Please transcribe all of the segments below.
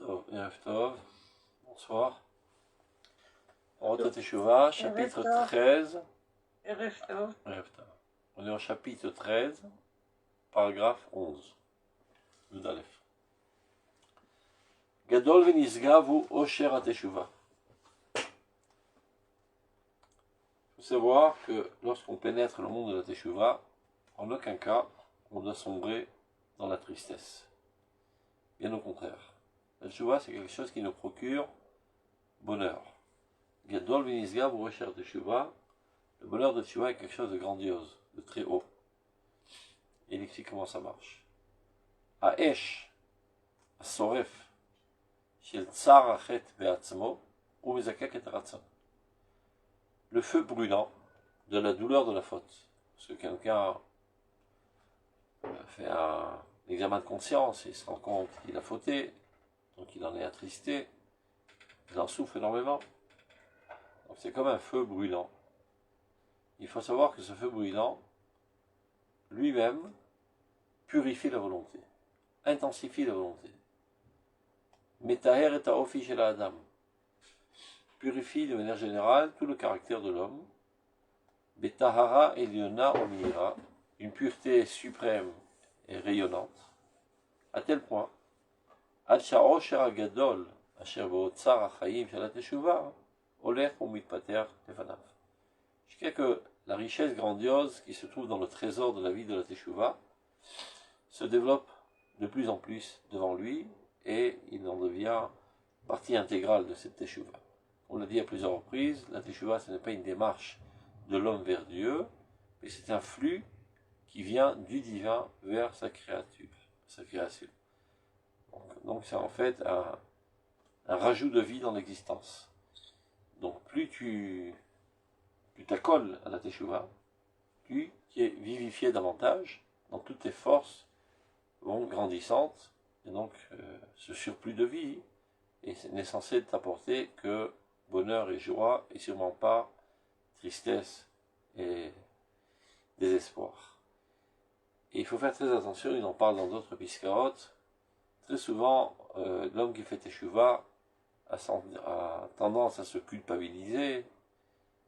Erev Tov, bonsoir. Orot Teshuvah, chapitre 13. Erev Tov. Erev Tov. On est au chapitre 13, paragraphe 11. Yudalef. Gadol v'nisgavu osher ha-teshuvah. Il faut savoir que lorsqu'on pénètre le monde de la Teshuvah, en aucun cas on doit sombrer dans la tristesse. Bien au contraire. La Teshuvah, c'est quelque chose qui nous procure bonheur. Gadol v'nisgavu osher ha-teshuvah. Le bonheur de Teshuvah est quelque chose de grandiose, de très haut. Et il explique comment ça marche. Ha'esh, ha'soref, shel tsar hachet be'atzmo, ou mezakek et ratzon. Le feu brûlant de la douleur de la faute. Parce que quelqu'un fait un examen de conscience et se rend compte qu'il a fauté, donc il en est attristé, il en souffre énormément. Donc c'est comme un feu brûlant. Il faut savoir que ce feu brûlant, lui-même, purifie la volonté, intensifie la volonté. Metaher et ta'ofi shel Adam, purifie de manière générale tout le caractère de l'homme. Betahara eliona omira, une pureté suprême et rayonnante, à tel point, ad sha'osher hagadol asher be'otzar ha'chaim shel ha'teshuvah olech u'mitpater lefanav. Jusqu'à que la richesse grandiose qui se trouve dans le trésor de la vie de la Teshuvah se développe de plus en plus devant lui et il en devient partie intégrale de cette Teshuvah. On l'a dit à plusieurs reprises, la Teshuvah ce n'est pas une démarche de l'homme vers Dieu, mais c'est un flux qui vient du divin vers sa créature, sa création. Donc c'est en fait un rajout de vie dans l'existence. Donc plus tu t'accoles à la Teshuvah, plus tu es vivifié davantage, donc toutes tes forces vont grandissantes, et donc ce surplus de vie n'est censé t'apporter que bonheur et joie, et sûrement pas tristesse et désespoir. Et il faut faire très attention, il en parle dans d'autres piskaot, très souvent l'homme qui fait Teshuvah a tendance à se culpabiliser,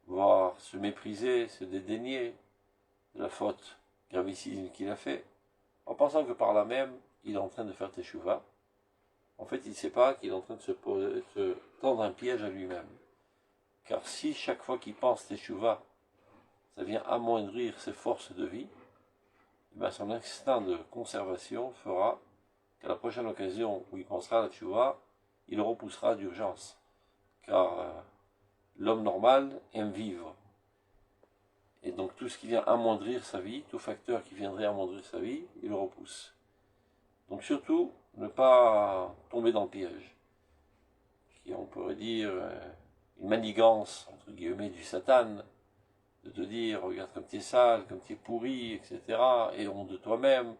voire se mépriser, se dédaigner de la faute gravissime qu'il a fait, en pensant que par là même, il est en train de faire Teshuvah. En fait, il ne sait pas qu'il est en train de se tendre un piège à lui-même. Car si chaque fois qu'il pense Teshuvah, ça vient amoindrir ses forces de vie, ben son instinct de conservation fera qu'à la prochaine occasion où il pensera à la Teshuvah, il le repoussera d'urgence. Car l'homme normal aime vivre. Et donc tout ce qui vient amoindrir sa vie, tout facteur qui viendrait amoindrir sa vie, il le repousse. Donc surtout, ne pas tomber dans le piège, qui on pourrait dire une manigance, entre guillemets, du Satan, de te dire, regarde comme tu es sale, comme tu es pourri, etc., et honte de toi-même,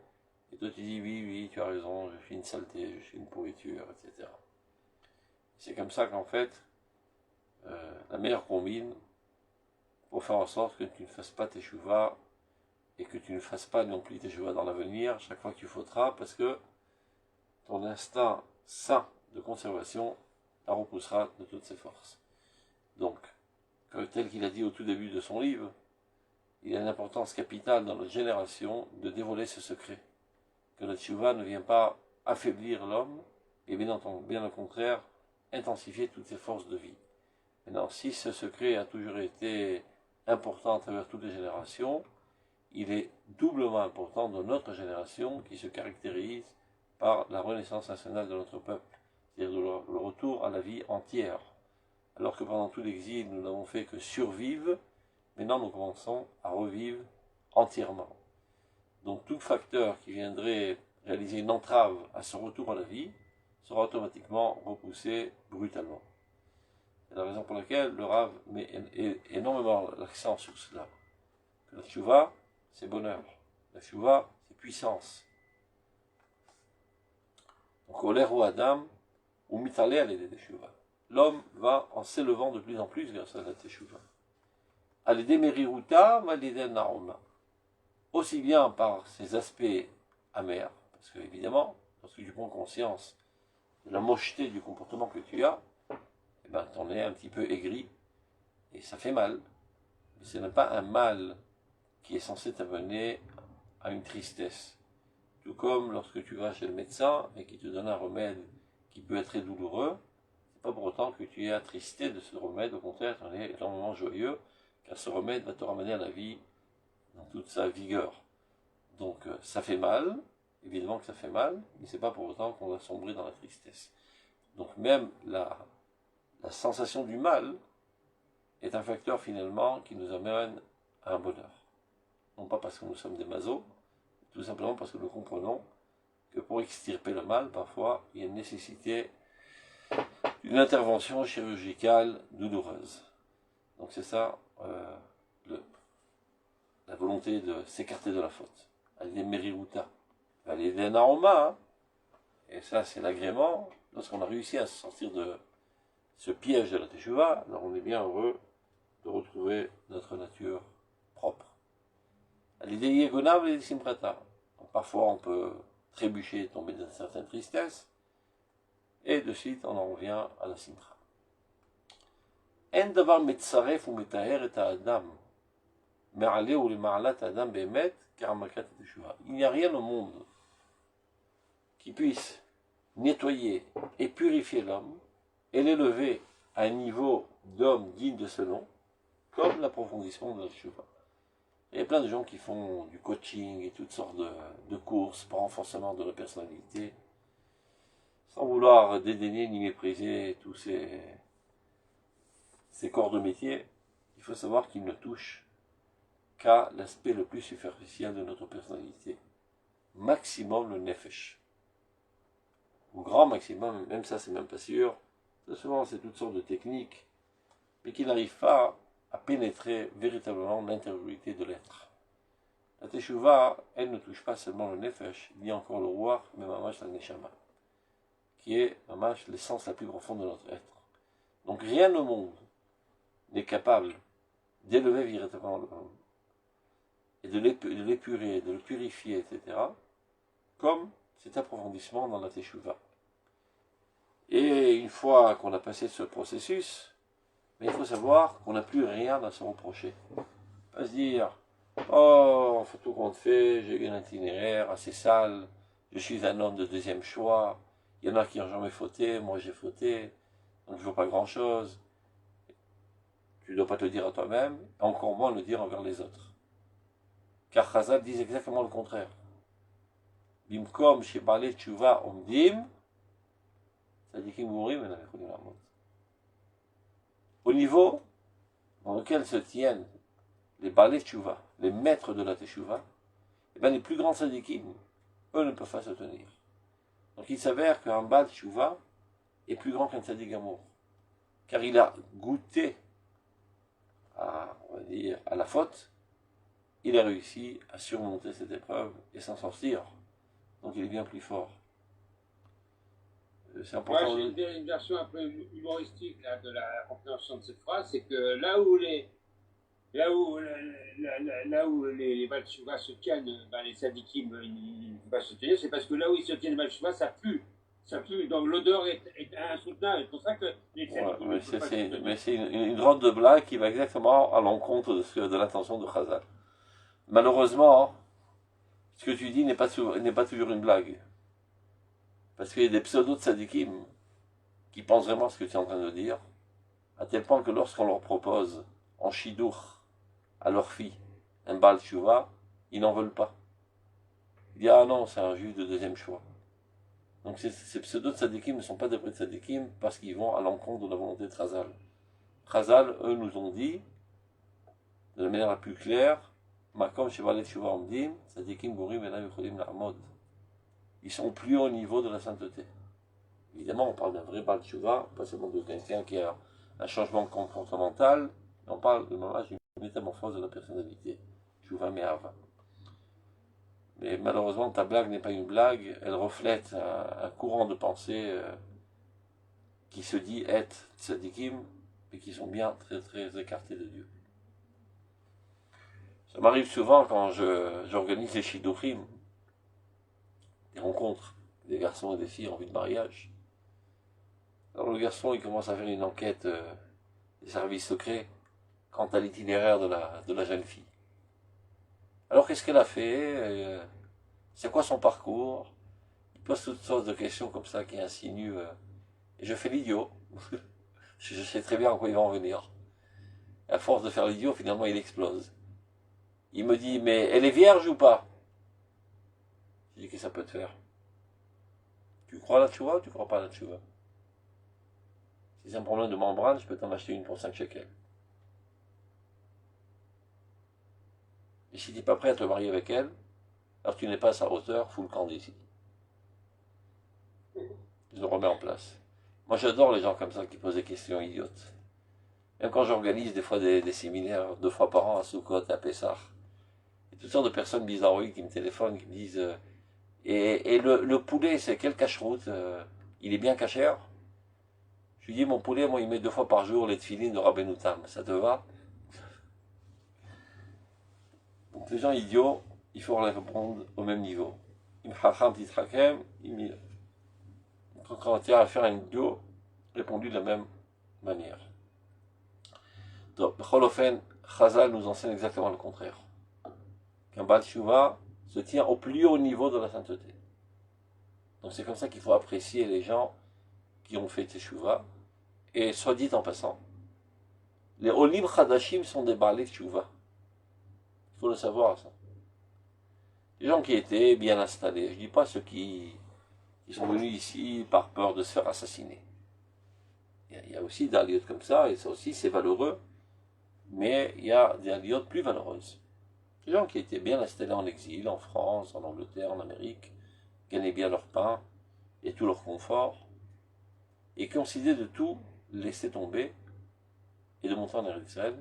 et toi tu dis, oui, tu as raison, je suis une saleté, je suis une pourriture, etc. C'est comme ça qu'en fait, la meilleure combine, pour faire en sorte que tu ne fasses pas Teshuvah et que tu ne fasses pas non plus Teshuvah dans l'avenir chaque fois que tu faudras, parce que ton instinct sain de conservation la repoussera de toutes ses forces. Donc, tel qu'il a dit au tout début de son livre, il y a une importance capitale dans notre génération de dévoiler ce secret, que le Teshuvah ne vient pas affaiblir l'homme, et bien au contraire, intensifier toutes ses forces de vie. Maintenant, si ce secret a toujours été important à travers toutes les générations, il est doublement important dans notre génération qui se caractérise par la renaissance nationale de notre peuple, c'est-à-dire le retour à la vie entière. Alors que pendant tout l'exil, nous n'avons fait que survivre, maintenant nous commençons à revivre entièrement. Donc tout facteur qui viendrait réaliser une entrave à ce retour à la vie sera automatiquement repoussé brutalement. C'est la raison pour laquelle le Rav met énormément l'accent sur cela. Que la Teshuvah, c'est bonheur. La Teshuvah, c'est puissance. Donc, Oler ou Adam, ou Mitale à l'aider des Teshuvah. L'homme va en s'élevant de plus en plus grâce à la Teshuvah. À l'aider Meriruta, à l'aider Naoma. Aussi bien par ses aspects amers, parce que évidemment, lorsque tu prends conscience de la mocheté du comportement que tu as, eh ben, t'en es un petit peu aigri, et ça fait mal. Mais ce n'est pas un mal qui est censé t'amener à une tristesse. Tout comme lorsque tu vas chez le médecin et qu'il te donne un remède qui peut être très douloureux, c'est pas pour autant que tu es attristé de ce remède, au contraire, tu en es énormément joyeux, car ce remède va te ramener à la vie dans toute sa vigueur. Donc ça fait mal, évidemment que ça fait mal, mais c'est pas pour autant qu'on va sombrer dans la tristesse. Donc même la sensation du mal est un facteur finalement qui nous amène à un bonheur. Non pas parce que nous sommes des masos, tout simplement parce que nous comprenons que pour extirper le mal, parfois, il y a une nécessité d'une intervention chirurgicale douloureuse. Donc c'est ça la volonté de s'écarter de la faute. Aller meriruta, aller des naoma, hein. Et ça c'est l'agrément. Lorsqu'on a réussi à sortir de ce piège de la teshuva, alors on est bien heureux de retrouver notre nature propre. L'idée yegonav et simprata. Parfois on peut trébucher, tomber dans certaines tristesses, et de suite on en revient à la simcha. En davar metzaref ou metaher et adam, me'ale ou le ma'alat adam be'emet, karamakat et teshuva. Il n'y a rien au monde qui puisse nettoyer et purifier l'homme et l'élever à un niveau d'homme digne de ce nom, comme l'approfondissement de la teshuva. Il y a plein de gens qui font du coaching et toutes sortes de courses pour renforcement de la personnalité, sans vouloir dédaigner ni mépriser tous ces corps de métier. Il faut savoir qu'ils ne touchent qu'à l'aspect le plus superficiel de notre personnalité. Maximum le nefesh. Au grand maximum, même ça c'est même pas sûr. Souvent c'est toutes sortes de techniques, mais qui n'arrivent pas à pénétrer véritablement l'intériorité de l'être. La teshuva, elle ne touche pas seulement le nefesh, ni encore le roi, mais mamash la neshama, qui est mamash l'essence la plus profonde de notre être. Donc rien au monde n'est capable d'élever véritablement l'homme, et de l'épurer, de le purifier, etc., comme cet approfondissement dans la teshuva. Et une fois qu'on a passé ce processus, mais il faut savoir qu'on n'a plus rien à se reprocher. Pas se dire, oh, faut tout compte fait, j'ai eu un itinéraire assez sale, je suis un homme de deuxième choix, il y en a qui n'ont jamais fauté, moi j'ai fauté, donc je ne veux pas grand chose. Tu ne dois pas te le dire à toi-même, encore moins le dire envers les autres. Car Chazal dit exactement le contraire. Bimkom chez Balé Tchouva Omdim, Sadikim Gourim, au niveau dans lequel se tiennent les Balé Tchouva, les maîtres de la Teshuva, et bien les plus grands sadikim, eux ne peuvent pas se tenir. Donc il s'avère qu'un Baal Tchouva est plus grand qu'un sadik amour, car il a goûté on va dire, à la faute, il a réussi à surmonter cette épreuve et s'en sortir. Donc il est bien plus fort. C'est important. Moi, j'ai une version un peu humoristique là, de la compréhension de cette phrase, c'est que là où les Baal Tchouva se tiennent, ben, les sadikim ne peuvent pas se tenir, c'est parce que là où ils se tiennent les Baal Tchouva, ça pue. Ça pue, donc l'odeur est insoutenable. C'est pour ça que les sadikim ne peuvent pas se tenir. Mais c'est une drôle de blague qui va exactement à l'encontre de l'intention de Chazal. Malheureusement, ce que tu dis n'est pas toujours une blague. Parce qu'il y a des pseudo-tzadikim qui pensent vraiment ce que tu es en train de dire, à tel point que lorsqu'on leur propose en shidour à leur fille un Baal Tchouva, ils n'en veulent pas. Ils disent ah non, c'est un juif de deuxième choix. Donc ces pseudo-tzadikim ne sont pas des vrais tzadikim parce qu'ils vont à l'encontre de la volonté de Chazal. Chazal, eux, nous ont dit, de la manière la plus claire, Makom Shevalet Tchouva Omdim, tzadikim Gourim Ena Yucholim La'amod. Ils sont plus haut niveau de la sainteté. Évidemment, on parle d'un vrai Baal Tchouva, pas seulement de quelqu'un qui a un changement comportemental, mais on parle de d'une métamorphose de la personnalité. Tchouva Me'ava. Mais malheureusement, ta blague n'est pas une blague, elle reflète un courant de pensée qui se dit être tzadikim, mais qui sont bien très très écartés de Dieu. Ça m'arrive souvent quand j'organise les shidurim, des rencontres, des garçons et des filles en vue de mariage. Alors le garçon, il commence à faire une enquête des services secrets quant à l'itinéraire de la jeune fille. Alors qu'est-ce qu'elle a fait c'est quoi son parcours? Il pose toutes sortes de questions comme ça qui insinuent. Et je fais l'idiot. Je sais très bien à quoi il va en venir. Et à force de faire l'idiot, finalement, il explose. Il me dit, mais elle est vierge ou pas? Je dis, qu'est-ce que ça peut te faire? Tu crois la tchouva ou tu crois pas la tchouva? Si c'est un problème de membrane, je peux t'en acheter une pour 5 shekels. Et si tu n'es pas prêt à te marier avec elle, alors tu n'es pas à sa hauteur, fous le camp d'ici. Je le remets en place. Moi j'adore les gens comme ça qui posent des questions idiotes. Même quand j'organise des fois des séminaires 2 fois par an à Soukot, à Pessah, il y a toutes sortes de personnes bizarroïdes qui me téléphonent, qui me disent et le poulet, c'est quelle cache-route il est bien cachère? Je lui dis, mon poulet, moi, il met 2 fois par jour les tefilines de Rabbeinu Tam. Ça te va? Donc les gens idiots, il faut les répondre au même niveau. Im chacham titrakem, quand on tient à faire un idiot, répondu de la même manière. Donc, Cholofen, Chazal nous enseigne exactement le contraire. Qu'un Baal Tshuva se tient au plus haut niveau de la sainteté. Donc c'est comme ça qu'il faut apprécier les gens qui ont fait Teshuvah. Et soit dit en passant, les Olim Chadashim sont des Baalei Tshuva. Il faut le savoir, ça. Les gens qui étaient bien installés. Je ne dis pas ceux qui sont venus ici par peur de se faire assassiner. Il y a aussi des aliotes comme ça, et ça aussi c'est valeureux. Mais il y a des aliotes plus valeureuses. Les gens qui étaient bien installés en exil, en France, en Angleterre, en Amérique, gagnaient bien leur pain et tout leur confort, et qui ont décidé de tout laisser tomber et de monter en Israël.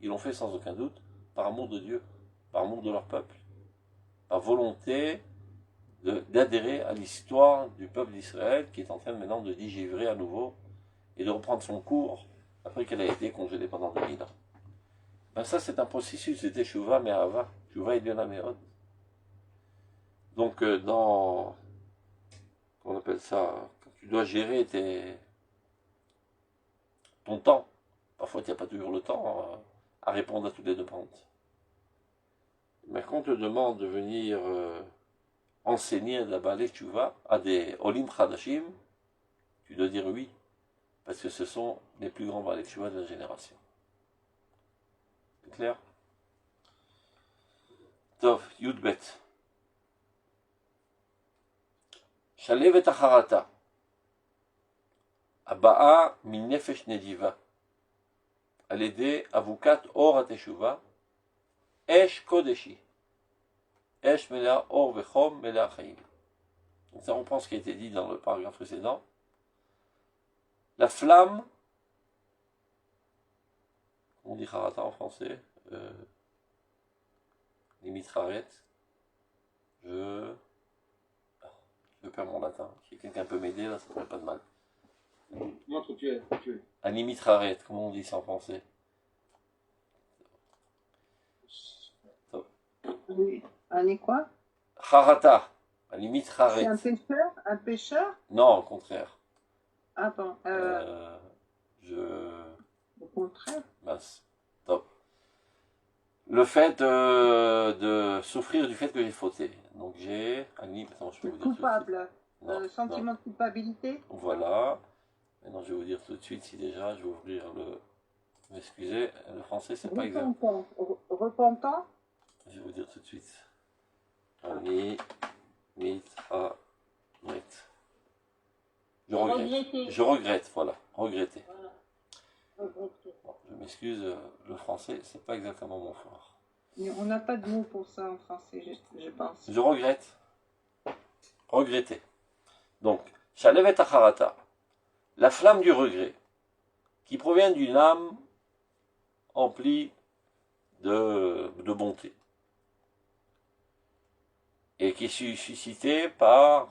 Ils l'ont fait sans aucun doute par amour de Dieu, par amour de leur peuple, par volonté d'adhérer à l'histoire du peuple d'Israël qui est en train maintenant de digérer à nouveau et de reprendre son cours après qu'elle a été congelée pendant 2000 ans. Ben ça, c'est un processus de Teshuvah Me'ahava, Teshuvah et Me'od. Donc, comment on appelle ça, quand tu dois gérer ton temps, parfois tu n'as pas toujours le temps à répondre à toutes les demandes. Mais quand on te demande de venir enseigner la Baalei Tshuva à des Olim Chadashim, tu dois dire oui, parce que ce sont les plus grands Baalei Tshuva de la génération. C'est clair? Tov, Yudbet. Shalev et Acharata. Abaa min nefesh nediva. Al yedei avukat or hateshuva. Esh kodeshi. Esh mela or vechom mela chaim. Donc ça reprend ce qui a été dit dans le paragraphe précédent. La flamme, on dit harata en français, limite haret, je perds mon latin. Si quelqu'un peut m'aider, là, ça ne ferait pas de mal. Montre tu es. Limite haret, comment on dit ça en français? Oui. Un quoi? Harata, limite haret. C'est un pêcheur? Un pêcheur? Non, au contraire. Ah bon. Au contraire. Mince. Top. Le fait de souffrir du fait que j'ai fauté. Donc j'ai attends, je peux vous dire coupable. non. Sentiment de culpabilité. Voilà. Maintenant je vais vous dire tout de suite si déjà je vais ouvrir le. Excusez, le français c'est pas exact. Repentant. Je vais vous dire tout de suite. Je regrette, voilà. Regretter. Bon, je m'excuse, le français, c'est pas exactement mon fort. Mais on n'a pas de mot pour ça en français, je pense. Je regrette. Regretter. Donc, Shalevet Acharata, la flamme du regret, qui provient d'une âme emplie de bonté, et qui est suscitée par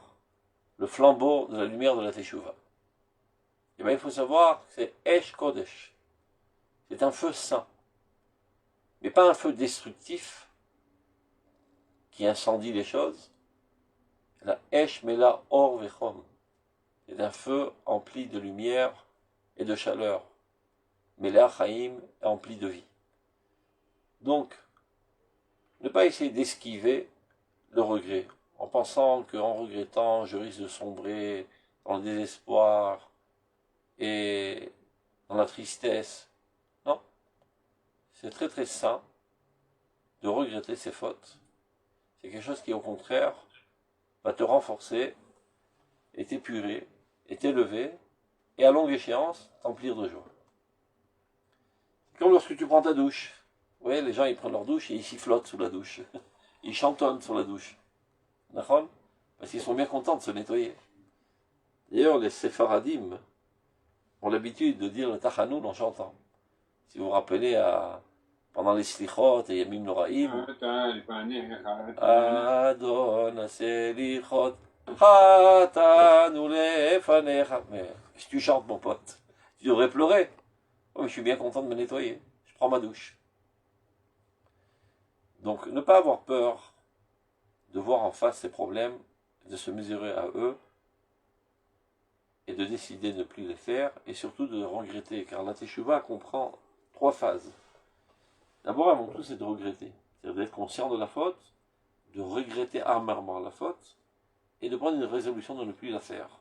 le flambeau de la lumière de la Teshuvah. Et bien il faut savoir que c'est Esh Kodesh. C'est un feu saint. Mais pas un feu destructif qui incendie les choses. La Esh Mela Or Vechom. C'est un un feu empli de lumière et de chaleur. Mais l'Achaïm est empli de vie. Donc, ne pas essayer d'esquiver le regret, en pensant qu'en regrettant, je risque de sombrer dans le désespoir et dans la tristesse. Non, c'est très très sain de regretter ses fautes. C'est quelque chose qui, au contraire, va te renforcer et t'épurer et t'élever et à longue échéance, t'emplir de joie. Comme lorsque tu prends ta douche. Vous voyez, les gens, ils prennent leur douche et ils sifflotent sous la douche. Ils chantonnent sur la douche. D'accord ? Parce qu'ils sont bien contents de se nettoyer. D'ailleurs, les séfaradim ont l'habitude de dire le tachanoun en chantant. Si vous vous rappelez, pendant les slichot et Yamim Noraim, Adon selichot, chatanu lefanecha. Mais si tu chantes, mon pote, tu devrais pleurer. Oh, mais je suis bien content de me nettoyer. Je prends ma douche. Donc, ne pas avoir peur de voir en face ces problèmes, de se mesurer à eux, et de décider de ne plus les faire, et surtout de regretter, car la teshuva comprend 3 phases. D'abord, avant tout, c'est de regretter, c'est-à-dire d'être conscient de la faute, de regretter amèrement la faute, et de prendre une résolution de ne plus la faire.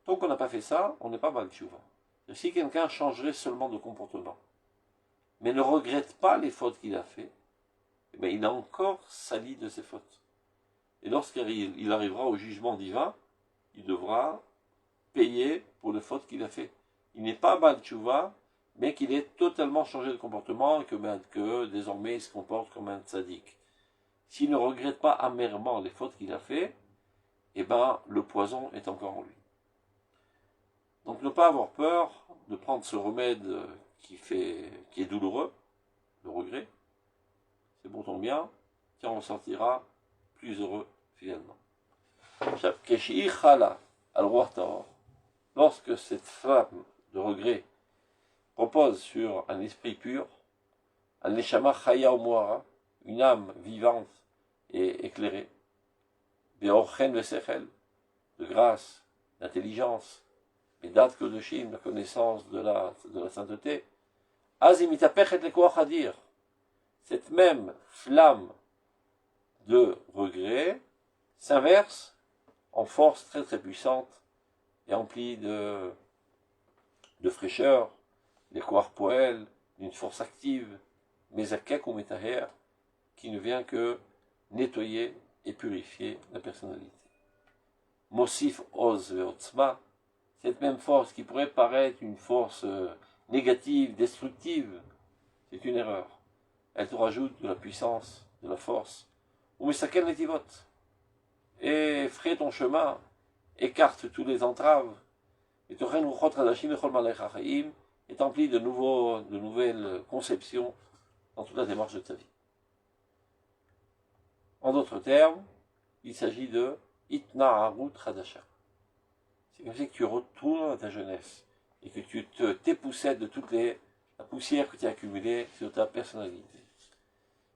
Tant qu'on n'a pas fait ça, on n'est pas mal teshuva. Si quelqu'un changerait seulement de comportement, mais ne regrette pas les fautes qu'il a fait, eh bien, il a encore sali de ses fautes. Et lorsqu'il arrivera au jugement divin, il devra payer pour les fautes qu'il a fait. Il n'est pas Baal Tshuva, mais qu'il ait totalement changé de comportement et que désormais il se comporte comme un tzaddik. S'il ne regrette pas amèrement les fautes qu'il a fait, eh ben, le poison est encore en lui. Donc ne pas avoir peur de prendre ce remède qui est douloureux, le regret, c'est pour ton bien, qui en sortira plus heureux finalement. Lorsque cette flamme de regret repose sur un esprit pur, un neshama chaya omoara, une âme vivante et éclairée, beorchen vesechel, de grâce, d'intelligence, medat kodoshim, la connaissance de la sainteté, azimitapechet lekoach hadir, cette même flamme de regret s'inverse en force très très puissante et emplie de fraîcheur, des koach poel, d'une force active, mezakek ou metaher, qui ne vient que nettoyer et purifier la personnalité. Mosif oz veotzma, cette même force qui pourrait paraître une force négative, destructive, c'est une erreur. Elle te rajoute de la puissance, de la force. Ou mesaken netivot, et ferai ton chemin, écarte tous les entraves, et tochen ruchot hadashim echol malech hachaim, est empli de nouvelles conceptions dans toute la démarche de ta vie. En d'autres termes, il s'agit de itna'arut hadasha. C'est comme si que tu retournes à ta jeunesse et que tu t'époussètes de toute la poussière que tu as accumulée sur ta personnalité.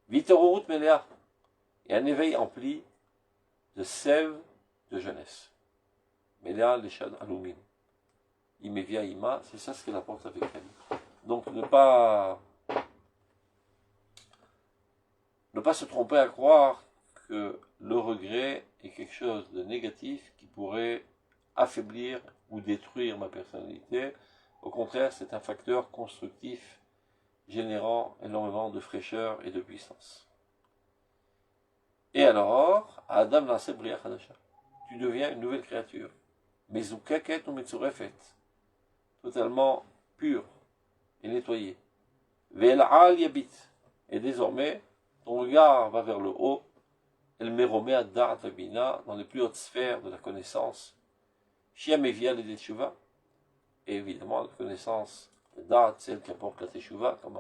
Vitorurut melea, et un éveil empli de sève de jeunesse. Melea leshad alumim. Imevia ima, c'est ça ce qu'elle apporte avec elle. Donc ne pas se tromper à croire que le regret est quelque chose de négatif qui pourrait affaiblir ou détruire ma personnalité. Au contraire, c'est un facteur constructif générant énormément de fraîcheur et de puissance. Et alors, Adam Nase Bria Chadasha, tu deviens une nouvelle créature. Mezukeket ou Metsurefet, totalement pure et nettoyée. Ve'el-al yabit, et désormais, ton regard va vers le haut, El meromé ad-da'at v'bina, dans les plus hautes sphères de la connaissance, Shiamevia le teshuva, et évidemment la connaissance, le da'at, celle qui apporte la teshuva, comme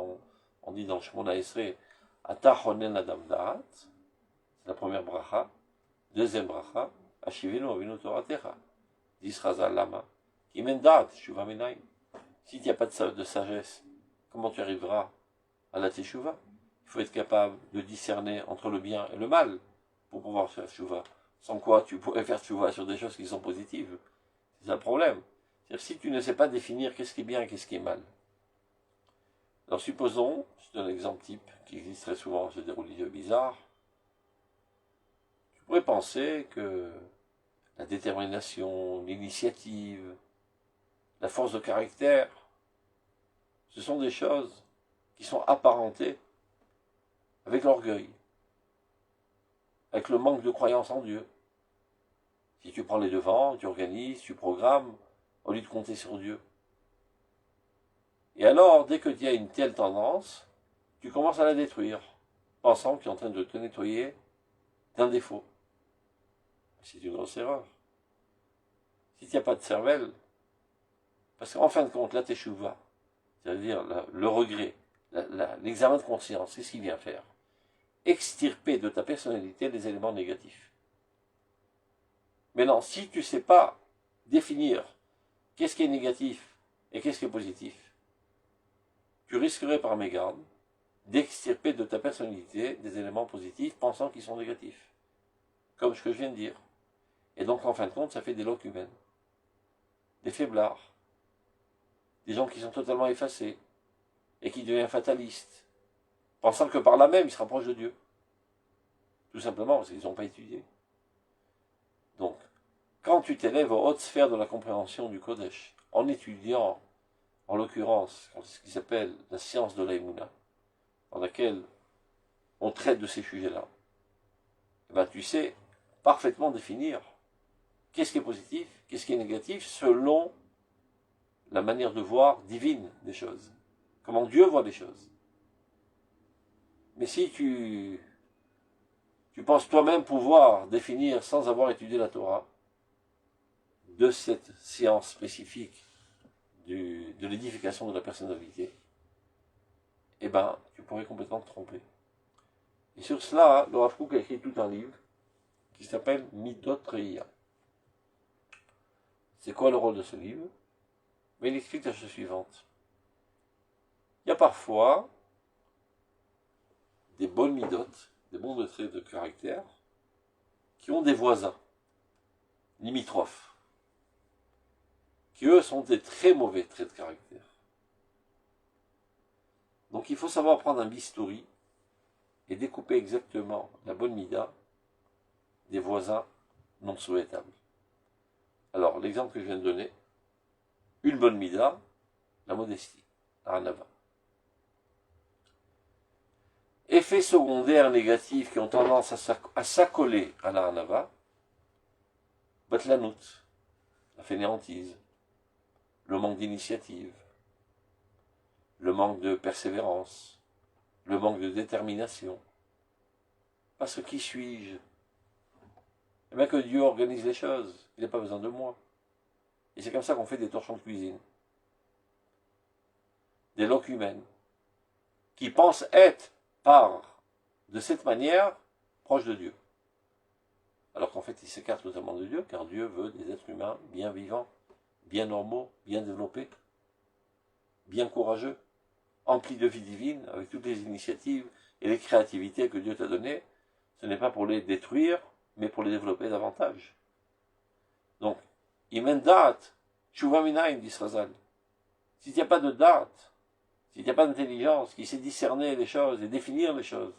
on dit dans le Shemona Esrei, Ata chonen adam da'at, c'est la première bracha. Deuxième bracha, Ashivinu avinu toratecha, dis Chazal lama, qui mène da'at, teshuva menaim. Si tu n'as pas de sagesse, comment tu arriveras à la teshuva? Il faut être capable de discerner entre le bien et le mal pour pouvoir faire teshuva. Sans quoi tu pourrais faire teshuva sur des choses qui sont positives. C'est ça le problème. C'est-à-dire, si tu ne sais pas définir qu'est-ce qui est bien et qu'est-ce qui est mal. Alors supposons, je donne un exemple type qui existe très souvent chez des religieux bizarres, tu pourrais penser que la détermination, l'initiative, la force de caractère, ce sont des choses qui sont apparentées avec l'orgueil, avec le manque de croyance en Dieu. Si tu prends les devants, tu organises, tu programmes, au lieu de compter sur Dieu. Et alors, dès que tu as une telle tendance, tu commences à la détruire, pensant que tu es en train de te nettoyer d'un défaut. C'est une grosse erreur. Si tu n'as pas de cervelle, parce qu'en fin de compte, la teshuva, c'est-à-dire le regret, l'examen de conscience, c'est ce qu'il vient faire. Extirper de ta personnalité les éléments négatifs. Maintenant, si tu ne sais pas définir qu'est-ce qui est négatif et qu'est-ce qui est positif, tu risquerais par mégarde d'extirper de ta personnalité des éléments positifs pensant qu'ils sont négatifs. Comme ce que je viens de dire. Et donc, en fin de compte, ça fait des loques humaines. Des faiblards. Des gens qui sont totalement effacés. Et qui deviennent fatalistes. Pensant que par là même, ils se rapprochent de Dieu. Tout simplement parce qu'ils n'ont pas étudié. Donc, quand tu t'élèves aux hautes sphères de la compréhension du Kodesh, en étudiant, en l'occurrence, ce qui s'appelle la science de l'Aïmouna, dans laquelle on traite de ces sujets-là, ben tu sais parfaitement définir qu'est-ce qui est positif, qu'est-ce qui est négatif, selon la manière de voir divine des choses. Comment Dieu voit les choses. Mais si tu penses toi-même pouvoir définir, sans avoir étudié la Torah, de cette science spécifique de l'édification de la personnalité, eh ben, tu pourrais complètement te tromper. Et sur cela, le Rav Kook a écrit tout un livre qui s'appelle Midot Reia. C'est quoi le rôle de ce livre? Mais il explique la chose suivante. Il y a parfois des bonnes midotes, des bons traits de caractère, qui ont des voisins, limitrophes, qui eux sont des très mauvais traits de caractère. Donc il faut savoir prendre un bistouri et découper exactement la bonne mida des voisins non souhaitables. Alors, l'exemple que je viens de donner, une bonne mida, la modestie, la hanava. Effets secondaires négatifs qui ont tendance à s'accoler à la hanava, batlanout, la fainéantise, le manque d'initiative, le manque de persévérance, le manque de détermination. Parce que qui suis-je? Eh bien que Dieu organise les choses, il n'a pas besoin de moi. Et c'est comme ça qu'on fait des torchons de cuisine. Des loques humaines, qui pensent être, de cette manière, proches de Dieu. Alors qu'en fait, ils s'écartent totalement de Dieu, car Dieu veut des êtres humains bien vivants, bien normaux, bien développés, bien courageux, emplis de vie divine, avec toutes les initiatives et les créativités que Dieu t'a données. Ce n'est pas pour les détruire, mais pour les développer davantage. Donc, Imen date, Tshuva minayin, dit Srazal. S'il n'y a pas de date, s'il n'y a pas d'intelligence qui sait discerner les choses et définir les choses,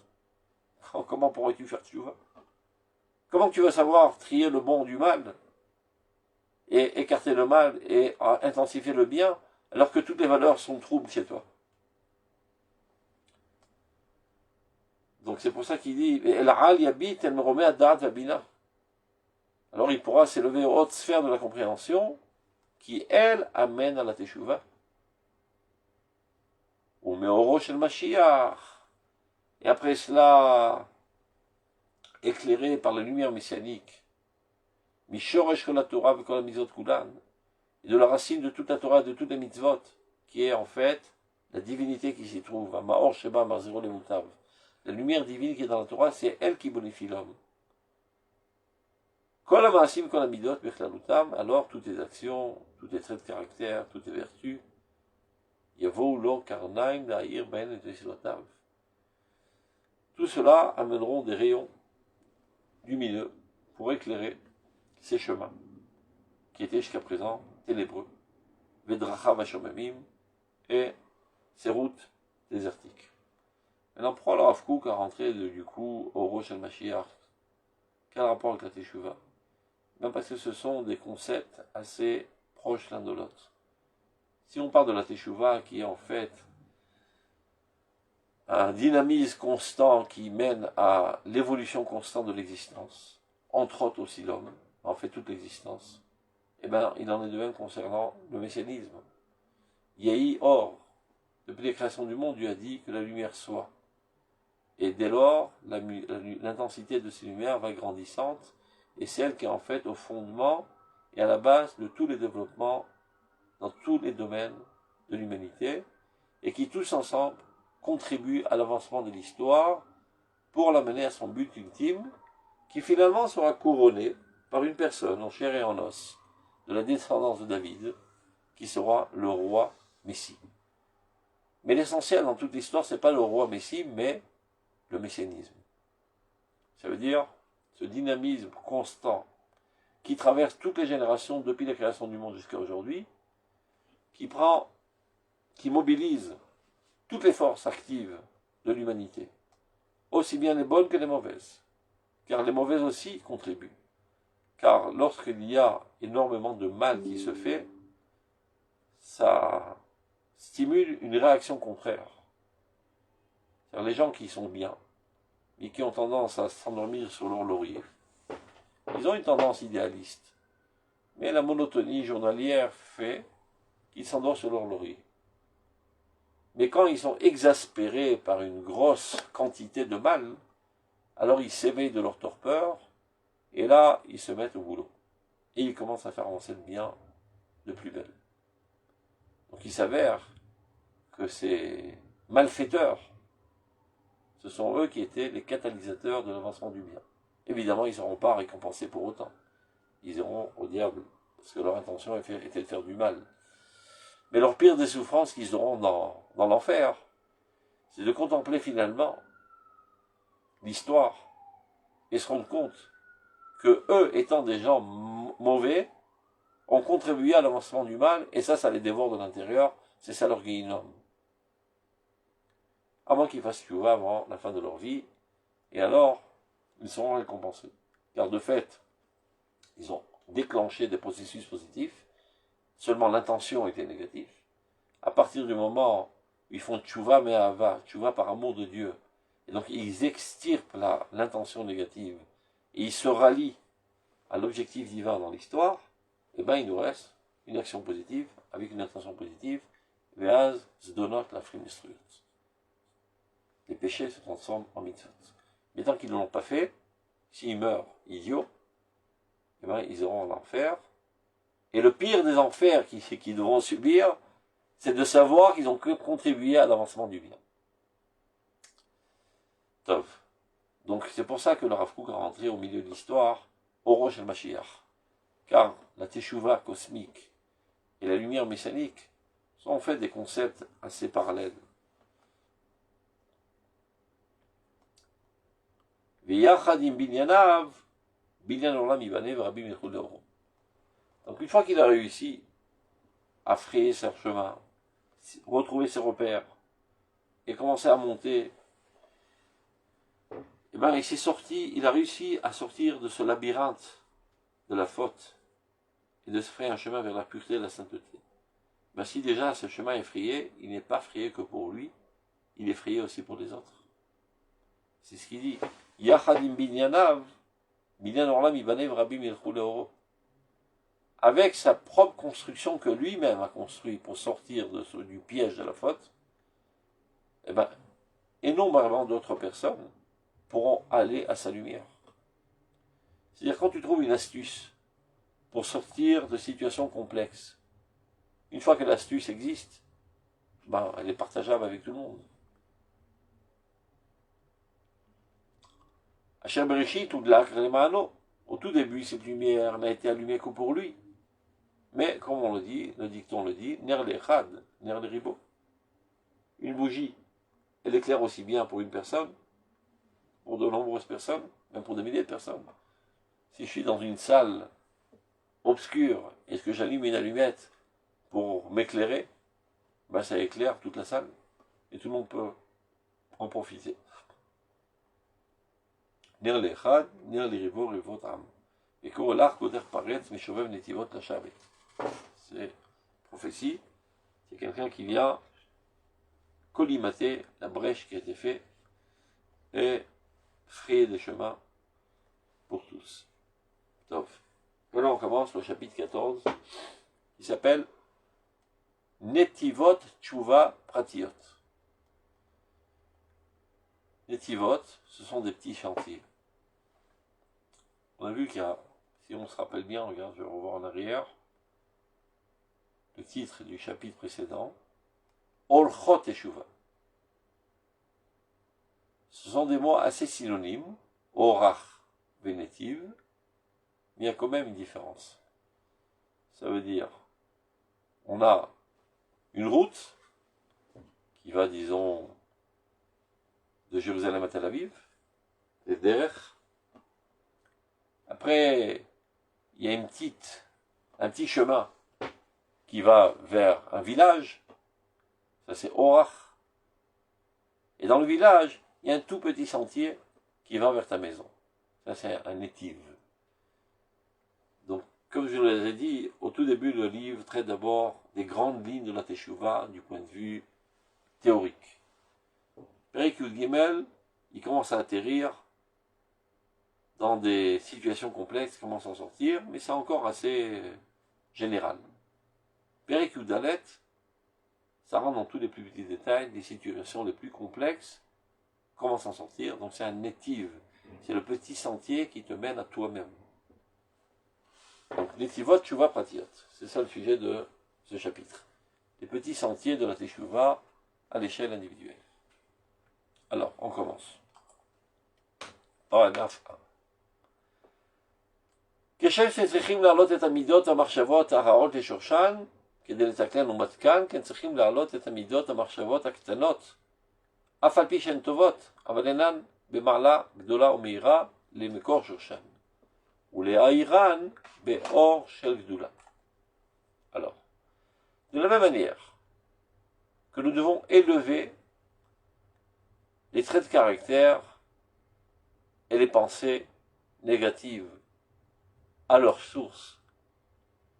comment pourrais-tu faire Tshuva? Comment tu vas savoir trier le bon du mal et écarter le mal et intensifier le bien alors que toutes les valeurs sont troubles chez toi? Donc c'est pour ça qu'il dit El-Al yabit el meromeh ad-da'at v'abina. Alors il pourra s'élever aux hautes sphères de la compréhension qui, elle, amène à la teshuva. Ou me'oro shel Mashiach. Et après cela, éclairé par la lumière messianique, Mishoresh kol haTorah v'kol hamizot kulan, et de la racine de toute la Torah, de toutes les mitzvot, qui est en fait la divinité qui s'y trouve, Ma'or Sheba Marzero Lemutav. La lumière divine qui est dans la Torah, c'est elle qui bonifie l'homme. Kol ha'ma'asim kol hamidot b'chlalutam, alors toutes les actions, tous les traits de caractère, toutes les vertus, Yavou lo karnaim la'ir ben et tesilotav. Tout cela amèneront des rayons lumineux pour éclairer ces chemins qui étaient jusqu'à présent ténébreux Vedracha Vashomemim, et ses routes désertiques. Maintenant, pourquoi le Rav Kook a rentré du coup au Rosh Mashiach? Quel rapport avec la Teshuvah? Bien parce que ce sont des concepts assez proches l'un de l'autre. Si on parle de la Teshuvah, qui est en fait un dynamisme constant qui mène à l'évolution constante de l'existence, entre autres aussi l'homme, en fait toute l'existence, eh bien, il en est de même concernant le messianisme. Yehi Or, depuis la création du monde, Dieu a dit que la lumière soit. Et dès lors, l'intensité de ces lumières va grandissante, et c'est elle qui est en fait au fondement et à la base de tous les développements dans tous les domaines de l'humanité, et qui tous ensemble contribuent à l'avancement de l'histoire pour l'amener à son but ultime, qui finalement sera couronné par une personne en chair et en os, de la descendance de David, qui sera le roi Messie. Mais l'essentiel dans toute l'histoire, ce n'est pas le roi Messie, mais le messianisme. Ça veut dire ce dynamisme constant qui traverse toutes les générations depuis la création du monde jusqu'à aujourd'hui, qui mobilise toutes les forces actives de l'humanité, aussi bien les bonnes que les mauvaises, car les mauvaises aussi contribuent. Car lorsqu'il y a énormément de mal qui se fait, ça stimule une réaction contraire. C'est-à-dire les gens qui sont bien, et qui ont tendance à s'endormir sur leur laurier, ils ont une tendance idéaliste. Mais la monotonie journalière fait qu'ils s'endorment sur leur laurier. Mais quand ils sont exaspérés par une grosse quantité de mal, alors ils s'éveillent de leur torpeur, et là, ils se mettent au boulot. Et ils commencent à faire avancer le bien de plus belle. Donc il s'avère que ces malfaiteurs, ce sont eux qui étaient les catalysateurs de l'avancement du bien. Évidemment, ils ne seront pas récompensés pour autant. Ils iront au diable, parce que leur intention était de faire du mal. Mais leur pire des souffrances qu'ils auront dans l'enfer, c'est de contempler finalement l'histoire et se rendre compte que eux, étant des gens mauvais, ont contribué à l'avancement du mal, et ça les dévore de l'intérieur, c'est ça leur guéhinnom. Avant qu'ils fassent tchouva avant la fin de leur vie, et alors, ils seront récompensés. Car de fait, ils ont déclenché des processus positifs, seulement l'intention était négative. À partir du moment où ils font tchouva me'ava, tchouva par amour de Dieu, et donc ils extirpent l'intention négative, et ils se rallient à l'objectif divin dans l'histoire, et bien il nous reste une action positive, avec une intention positive, ve'az zdonot lafrim estruyot. Les péchés se transforment en mitzvot. Mais tant qu'ils ne l'ont pas fait, s'ils meurent idiots, eh bien, ils iront en enfer. Et le pire des enfers qu'ils devront subir, c'est de savoir qu'ils ont contribué à l'avancement du bien. Tov. Donc c'est pour ça que le Rav Kook a rentré au milieu de l'histoire, au Rosh Mashiach. Car la Teshuvah cosmique et la lumière messianique sont en fait des concepts assez parallèles. Donc une fois qu'il a réussi à frayer son chemin, retrouver ses repères et commencer à monter, et ben il a réussi à sortir de ce labyrinthe de la faute et de se frayer un chemin vers la pureté et la sainteté. Ben si déjà ce chemin est frayé, il n'est pas frayé que pour lui, il est frayé aussi pour les autres. C'est ce qu'il dit. Yachadim binyanav, binyan orlam ibanev rabim ilchou leoro. Avec sa propre construction que lui-même a construit pour sortir du piège de la faute, eh ben, énormément d'autres personnes pourront aller à sa lumière. C'est-à-dire quand tu trouves une astuce pour sortir de situations complexes, une fois que l'astuce existe, ben, elle est partageable avec tout le monde. Asher Bereshit ou de l'Akrelemano, au tout début, cette lumière n'a été allumée que pour lui. Mais, comme on le dit, le dicton le dit, ner lechad, ner ribo. Une bougie, elle éclaire aussi bien pour une personne, pour de nombreuses personnes, même pour des milliers de personnes. Si je suis dans une salle obscure, est-ce que j'allume une allumette pour m'éclairer, ben ça éclaire toute la salle et tout le monde peut en profiter. Ner l'echad, ner l'irivo, rivot am. Et korolach koder paretz, meshovev netivot lashavet. C'est prophétie, c'est quelqu'un qui vient collimater la brèche qui a été faite et frayer des chemins pour tous. Donc, voilà, on commence le chapitre 14 qui s'appelle Netivot Tshuva Pratiot. Netivot, ce sont des petits chantiers. On a vu qu'il y a, si on se rappelle bien, regarde, je vais revoir en arrière, le titre du chapitre précédent, Orchot Teshuva. Ce sont des mots assez synonymes, Orach Venetiv, mais il y a quand même une différence. Ça veut dire, on a une route qui va, disons, de Jérusalem à Tel Aviv, et derrière. Après, il y a un petit chemin qui va vers un village, ça c'est Orach. Et dans le village, il y a un tout petit sentier qui va vers ta maison. Ça c'est un netiv. Donc, comme je vous l'ai dit, au tout début, le livre traite d'abord des grandes lignes de la Teshuvah du point de vue théorique. Perek Yud Gimel, il commence à atterrir dans des situations complexes, comment s'en sortir, mais c'est encore assez général. Perek Yud Dalet, ça rentre dans tous les plus petits détails, des situations les plus complexes, comment s'en sortir. Donc c'est un netiv, c'est le petit sentier qui te mène à toi-même. Donc netivot tshuva pratiot, c'est ça le sujet de ce chapitre. Les petits sentiers de la teshuvah à l'échelle individuelle. Alors, on commence. Paragraphe 1. כשם שצריכים להעלות את המידות, המחשבות, הרעות לשורשן, כדי לתקן ומתקן, כן צריכים להעלות את המידות, המחשבות הקטנות, אף על פי שהן טובות, אבל אינן במעלה גדולה ומהירה למקור שורשן, ולהאירן באור של גדולה. Alors, de la même manière que nous devons élever les traits de caractère et les pensées négatives à leur source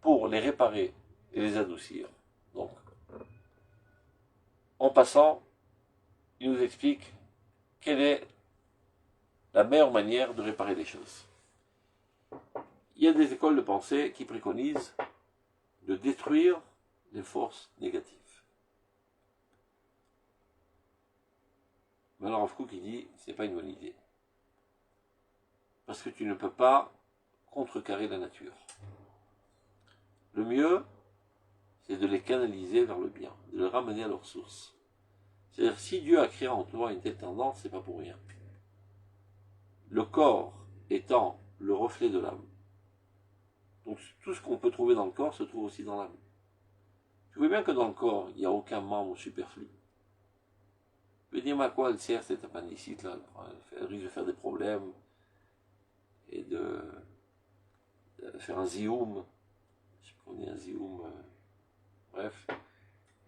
pour les réparer et les adoucir. Donc, en passant, il nous explique quelle est la meilleure manière de réparer les choses. Il y a des écoles de pensée qui préconisent de détruire les forces négatives. Mais alors Rav Kook dit, c'est pas une bonne idée. Parce que tu ne peux pas contrecarrer la nature. Le mieux, c'est de les canaliser vers le bien, de les ramener à leur source. C'est-à-dire, si Dieu a créé en toi une telle tendance, c'est pas pour rien. Le corps étant le reflet de l'âme. Donc tout ce qu'on peut trouver dans le corps se trouve aussi dans l'âme. Tu vois bien que dans le corps, il n'y a aucun membre superflu. Je veux dire, à quoi elle sert cette appendicite là? Elle risque de faire des problèmes et de faire un zioum. Je sais pas qu'on est un zioum. Bref.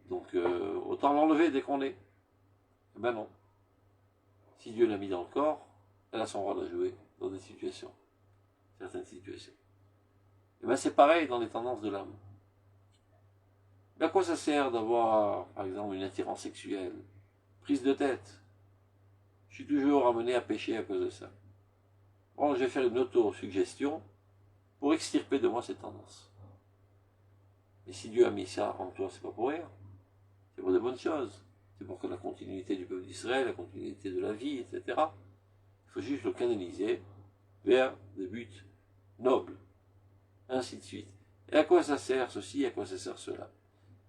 Donc autant l'enlever dès qu'on est. Eh ben non. Si Dieu l'a mis dans le corps, elle a son rôle à jouer dans des situations. Certaines situations. Et bien c'est pareil dans les tendances de l'âme. Mais à quoi ça sert d'avoir, par exemple, une attirance sexuelle? Prise de tête. Je suis toujours amené à pécher à cause de ça. Bon, je vais faire une auto-suggestion pour extirper de moi cette tendance. Mais si Dieu a mis ça en toi, c'est pas pour rien. C'est pour de bonnes choses. C'est pour que la continuité du peuple d'Israël, la continuité de la vie, etc. Il faut juste le canaliser vers des buts nobles. Ainsi de suite. Et à quoi ça sert ceci, à quoi ça sert cela?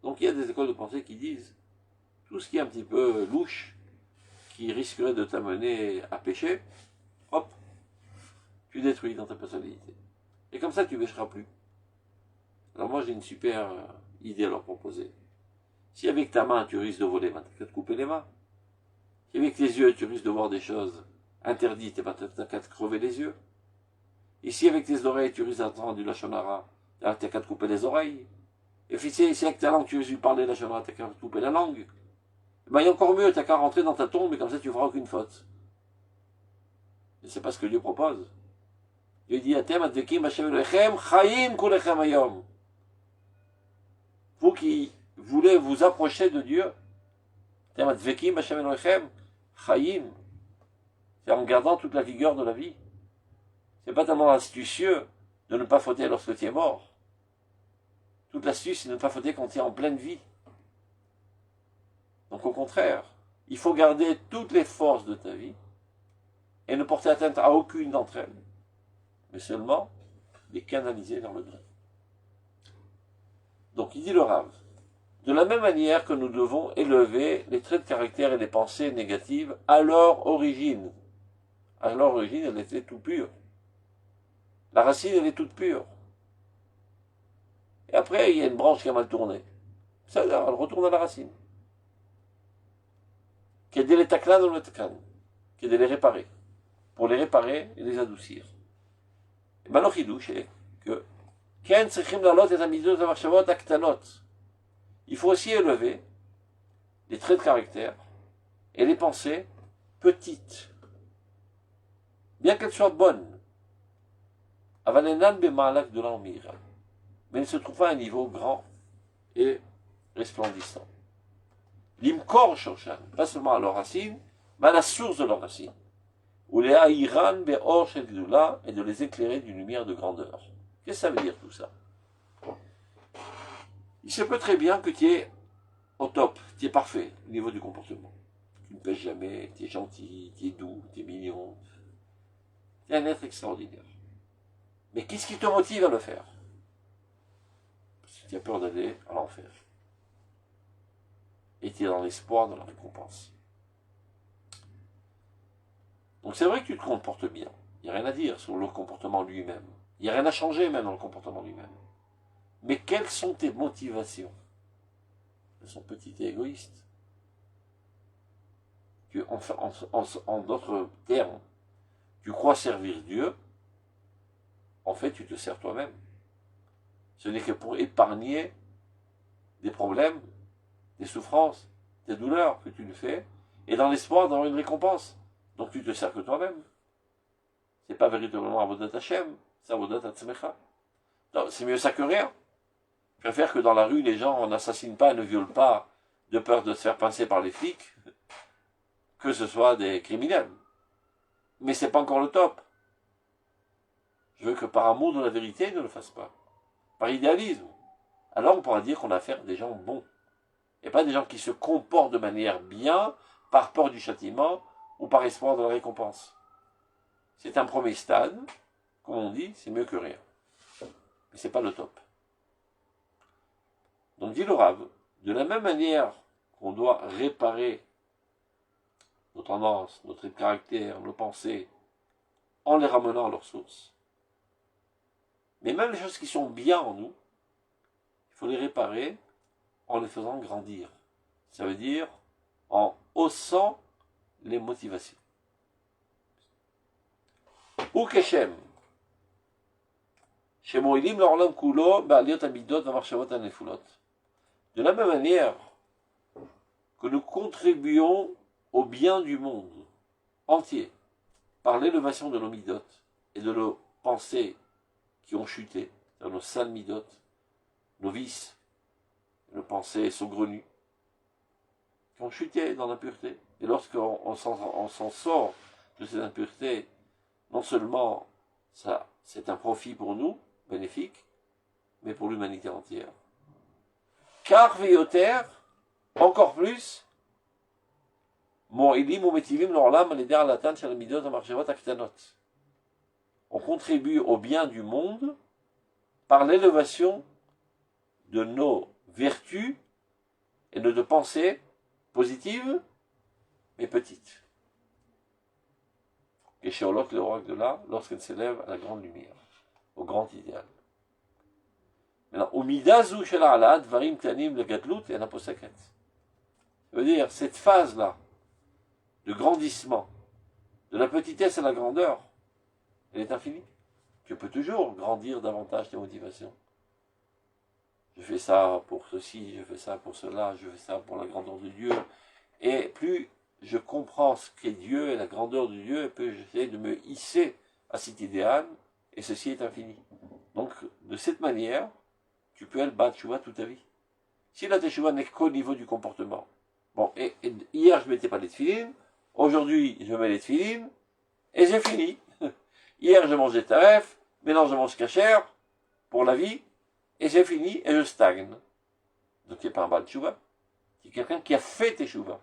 Donc il y a des écoles de pensée qui disent tout ce qui est un petit peu louche, qui risquerait de t'amener à pécher, hop, tu détruis dans ta personnalité. Et comme ça, tu ne pécheras plus. Alors moi, j'ai une super idée à leur proposer. Si avec ta main, tu risques de voler, tu n'as qu'à te couper les mains. Si avec tes yeux, tu risques de voir des choses interdites, tu n'as qu'à te crever les yeux. Et si avec tes oreilles, tu risques d'entendre du lachon hara, tu n'as qu'à te couper les oreilles. Et si c'est avec ta langue tu veux lui parler la Shonara, t'as qu'à couper la langue. Ben, il y a encore mieux, t'as qu'à rentrer dans ta tombe et comme ça tu feras aucune faute. Et c'est pas ce que Dieu propose. Dieu dit, Atem advekim Hashem Elohechem, chayim kulechem hayom. Vous qui voulez vous approcher de Dieu, Atem advekim Hashem Elohechem, chayim. C'est en gardant toute la vigueur de la vie. C'est pas tellement astucieux de ne pas fauter lorsque tu es mort. Toute l'astuce, c'est de ne pas fauter quand tu es en pleine vie. Donc au contraire, il faut garder toutes les forces de ta vie et ne porter atteinte à aucune d'entre elles, mais seulement les canaliser vers le bien. Donc il dit le Rav, de la même manière que nous devons élever les traits de caractère et les pensées négatives à leur origine. À leur origine, elle était tout pure. La racine, elle est toute pure. Et après, il y a une branche qui a mal tourné. Ça, elle retourne à la racine. Qui a des létaclan ou létaclan. Qui a de les réparer. Pour les réparer et les adoucir. Et maintenant, l'chidouche est que il faut aussi élever les traits de caractère et les pensées petites. Bien qu'elles soient bonnes. Avalenan bemalak de l'amira. Mais ne se trouve pas à un niveau grand et resplendissant. L'imkor shoshan, pas seulement à leur racine, mais à la source de leur racine. Ou les haïran be'or shel gdula, et de les éclairer d'une lumière de grandeur. Qu'est-ce que ça veut dire tout ça? Il se peut très bien que tu es au top, tu es parfait au niveau du comportement. Tu ne pêches jamais, tu es gentil, tu es doux, tu es mignon. Tu es un être extraordinaire. Mais qu'est-ce qui te motive à le faire? Parce que tu as peur d'aller à l'enfer. Et tu es dans l'espoir de la récompense. Donc c'est vrai que tu te comportes bien. Il n'y a rien à dire sur le comportement lui-même. Il n'y a rien à changer même dans le comportement lui-même. Mais quelles sont tes motivations? Elles sont petites et égoïstes. En d'autres termes, tu crois servir Dieu, en fait tu te sers toi-même. Ce n'est que pour épargner des problèmes, des souffrances, des douleurs que tu le fais, et dans l'espoir d'avoir une récompense. Donc tu te sers que toi-même. C'est pas véritablement Avodat Hashem, c'est Avodat Atzmecha. C'est mieux ça que rien. Je préfère que dans la rue, les gens n'assassinent pas, ne violent pas, de peur de se faire pincer par les flics, que ce soit des criminels. Mais c'est pas encore le top. Je veux que par amour de la vérité, ils ne le fassent pas. Par idéalisme. Alors on pourra dire qu'on a affaire à des gens bons. Et pas des gens qui se comportent de manière bien, par peur du châtiment, ou par espoir de la récompense. C'est un premier stade, comme on dit, c'est mieux que rien. Mais c'est pas le top. Donc dit le Rav, de la même manière qu'on doit réparer nos tendances, nos traits de caractère, nos pensées, en les ramenant à leur source. Mais même les choses qui sont bien en nous, il faut les réparer en les faisant grandir. Ça veut dire en haussant les motivations. Ou Keshem. Shemoilim l'orlam kulo, ba'aliot amidot, v'marchavot anefulot. De la même manière que nous contribuons au bien du monde entier par l'élévation de nos midotes et de nos pensées qui ont chuté, dans nos sales midotes, nos vices, nos pensées saugrenues, qui ont chuté dans l'impureté. Et lorsqu'on s'en sort de cette impureté, non seulement ça, c'est un profit pour nous, bénéfique, mais pour l'humanité entière. Car Véoter, encore plus, on contribue au bien du monde par l'élévation de nos vertus et de nos pensées positives, mais petites. Et chez Olot, le roi de là, lorsqu'elle s'élève à la grande lumière, au grand idéal. Maintenant, Umidazu shel ha'alat dvarim klanim legadlut et anaposaket. Ça veut dire, cette phase-là, de grandissement, de la petitesse à la grandeur, elle est infinie. Tu peux toujours grandir davantage tes motivations. je fais ça pour ceci, je fais ça pour cela, je fais ça pour la grandeur de Dieu. Et plus je comprends ce qu'est Dieu et la grandeur de Dieu, et plus j'essaie de me hisser à cet idéal, et ceci est infini. Donc, de cette manière, tu peux être Baal Teshuva toute ta vie. Si la Teshuva n'est qu'au niveau du comportement. Bon, et hier je ne mettais pas les tefilines, aujourd'hui je mets les tefilines, et j'ai fini. Hier je mangeais taref, maintenant je mange cachère, pour la vie, et j'ai fini, et je stagne. Donc tu n'es pas un Baal Teshuva. Tu es quelqu'un qui a fait Teshuva.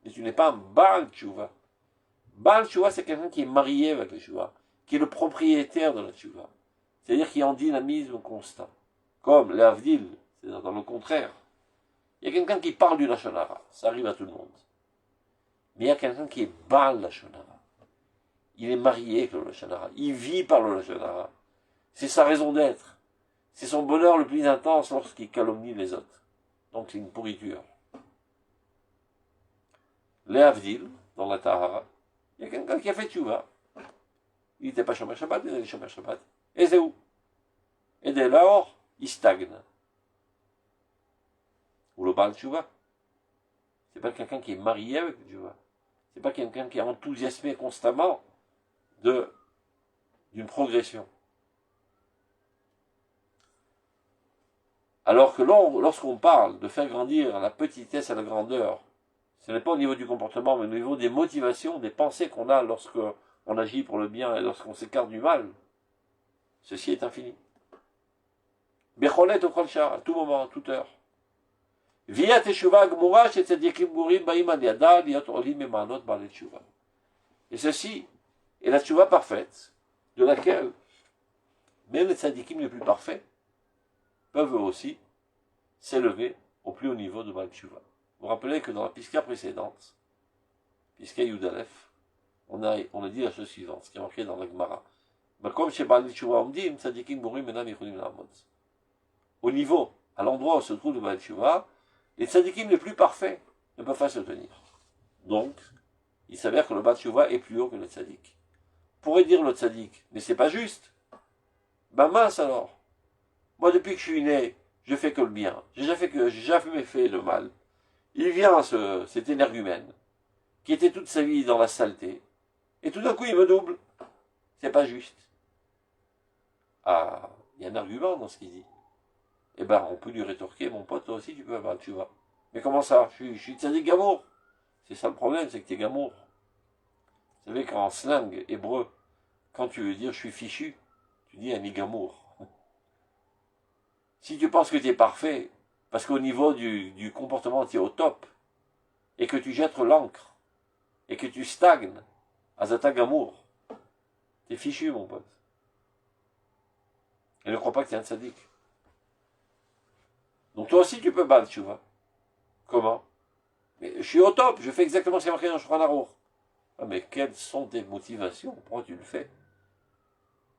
Mais tu n'es pas un Baal Teshuva. Baal Teshuva, c'est quelqu'un qui est marié avec la Teshuva, qui est le propriétaire de la Teshuva. C'est-à-dire qui est en dynamisme constant. Comme les Avdil, c'est-à-dire dans le contraire. Il y a quelqu'un qui parle du Lashon Hara, ça arrive à tout le monde. Mais il y a quelqu'un qui est Baal Lashon Hara. Il est marié avec le Lashon Hara, il vit par le Lashon Hara. C'est sa raison d'être. C'est son bonheur le plus intense lorsqu'il calomnie les autres. Donc c'est une pourriture. Les Avdil, dans la Tahara, il y a quelqu'un qui a fait Tchouva. Il n'était pas Shomer Shabbat, il était Shomer Shabbat. Et c'est où? Et dès lors, il stagne. Ou le Baal Tchouva. C'est pas quelqu'un qui est marié avec le Tchouva. C'est pas quelqu'un qui est enthousiasmé constamment d'une progression. Alors que lorsqu'on parle de faire grandir la petitesse à la grandeur, ce n'est pas au niveau du comportement, mais au niveau des motivations, des pensées qu'on a lorsqu'on agit pour le bien et lorsqu'on s'écarte du mal. Ceci est infini. Becholet au Kholcha, à tout moment, à toute heure. Via Teshuva Gmura, chez Tzadikim Gmurim, Baim Aliada, Liot Olim et Manot, Baal Teshuva. Et ceci est la Teshuva parfaite, de laquelle même les Tzadikim les plus parfaits peuvent aussi s'élever au plus haut niveau de Baal Teshuva. Vous vous rappelez que dans la Piska précédente, Piska Yudalef, on a dit la chose suivante, ce qui est marqué dans la Gemara. Comme chez Baal Teshuva Omdim, Tzadikim Gmurim, Menam Yechudim Lamod. Au niveau, à l'endroit où se trouve le Baal Teshuva, les tzadikim les plus parfaits ne peuvent pas se tenir. Donc, il s'avère que le Baal Teshuva est plus haut que le tzadik. Pourrait dire le tzadik, mais c'est pas juste. Ben mince alors. Moi, depuis que je suis né, je fais que le bien. J'ai jamais fait le mal. Il vient cet énergumène, qui était toute sa vie dans la saleté, et tout d'un coup il me double. C'est pas juste. Ah, il y a un argument dans ce qu'il dit. Eh ben, on peut lui rétorquer, mon pote, toi aussi tu peux avoir, tu vois. Mais comment ça? Je suis tzadik gamour. C'est ça le problème, c'est que tu es gamour. Vous savez qu'en slang hébreu, quand tu veux dire je suis fichu, tu dis ami gamour. Si tu penses que tu es parfait, parce qu'au niveau du comportement tu es au top, et que tu jettes l'encre, et que tu stagnes, azata gamour, tu es fichu mon pote. Et ne crois pas que tu es un tzadik. Donc toi aussi tu peux battre, tu vois. Comment? Mais je suis au top, je fais exactement ce qui est marqué dans le Shulchan Aruch. Ah mais quelles sont tes motivations? Pourquoi tu le fais?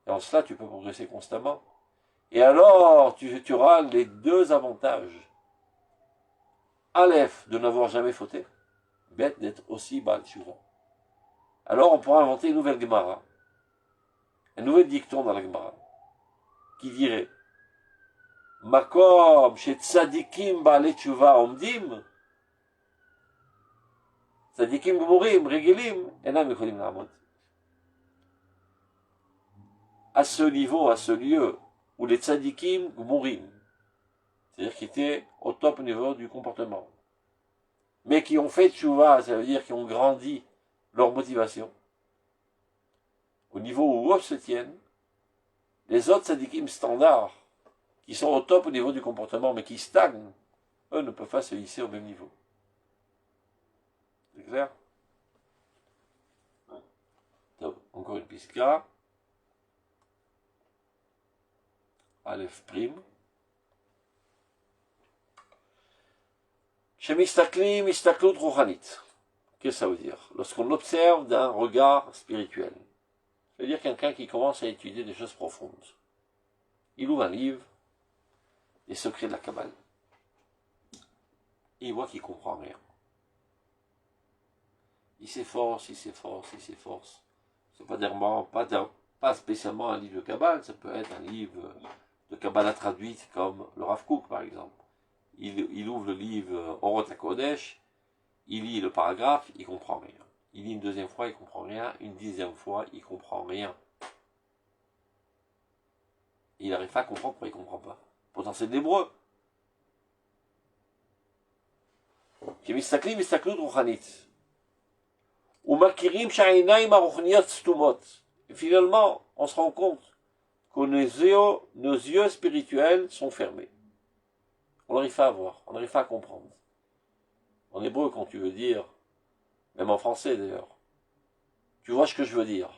Et en cela tu peux progresser constamment. Et alors tu auras les deux avantages. Aleph, de n'avoir jamais fauté. Bête, d'être aussi Baal Teshuva. Alors on pourra inventer une nouvelle Gemara. Un nouvel dicton dans la Gemara. Qui dirait Makom, chez Tzadikim Baal Teshuva Omdim, Tzadikim Gmurim, Regelim, Enam Yecholim La'amod. À ce niveau, à ce lieu, où les Tzadikim Gmurim, c'est-à-dire qui étaient au top niveau du comportement, mais qui ont fait Teshuva, ça veut dire qui ont grandi leur motivation, au niveau où eux se tiennent, les autres Tzadikim standards, qui sont au top au niveau du comportement, mais qui stagnent, eux ne peuvent pas se hisser au même niveau. C'est clair? Donc, encore une piska. Aleph prime. Shemistakli mistaklut ruchanit. Qu'est-ce que ça veut dire? Lorsqu'on observe d'un regard spirituel. Ça veut dire quelqu'un qui commence à étudier des choses profondes. Il ouvre un livre, les secrets de la Kabbale. Et il voit qu'il ne comprend rien. Il s'efforce, il s'efforce, il s'efforce. C'est pas spécialement un livre de Kabbale, ça peut être un livre de Kabbalah traduite comme le Rav Kook, par exemple. Il ouvre le livre Orot HaKodesh, il lit le paragraphe, il comprend rien. Il lit une deuxième fois, il comprend rien. Une 10e fois, il comprend rien. Il n'arrive pas à comprendre pourquoi il ne comprend pas. Pourtant, c'est de l'hébreu. כשמסתכלים הסתכלות רוחנית, ומכירים שהעיניים הרוחניות סתומות, et finalement, on se rend compte que nos yeux spirituels sont fermés. On n'arrive pas à voir, on n'arrive pas à comprendre. En hébreu, quand tu veux dire, même en français d'ailleurs, tu vois ce que je veux dire.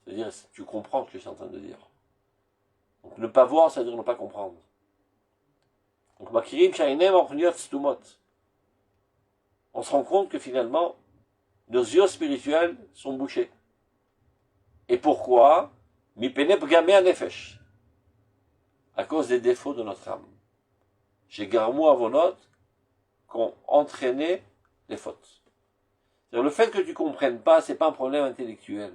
C'est-à-dire, tu comprends ce que je suis en train de dire. Donc ne pas voir, c'est-à-dire ne pas comprendre. Donc, on se rend compte que finalement, nos yeux spirituels sont bouchés. Et pourquoi? À cause des défauts de notre âme. Chez Garmou Avonot, qu'ont entraîné les fautes. C'est-à-dire, le fait que tu ne comprennes pas, ce n'est pas un problème intellectuel.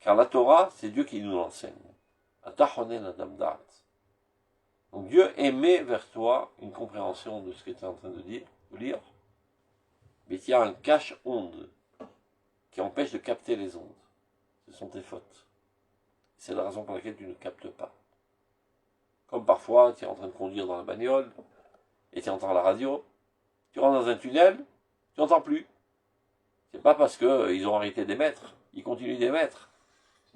Car la Torah, c'est Dieu qui nous l'enseigne. Donc Dieu émet vers toi une compréhension de ce que tu es en train de lire, mais il y a un cache-onde qui empêche de capter les ondes. Ce sont tes fautes. C'est la raison pour laquelle tu ne captes pas. Comme parfois, tu es en train de conduire dans la bagnole, et tu entends la radio, tu rentres dans un tunnel, tu n'entends plus. C'est pas parce qu'ils ont arrêté d'émettre, ils continuent d'émettre.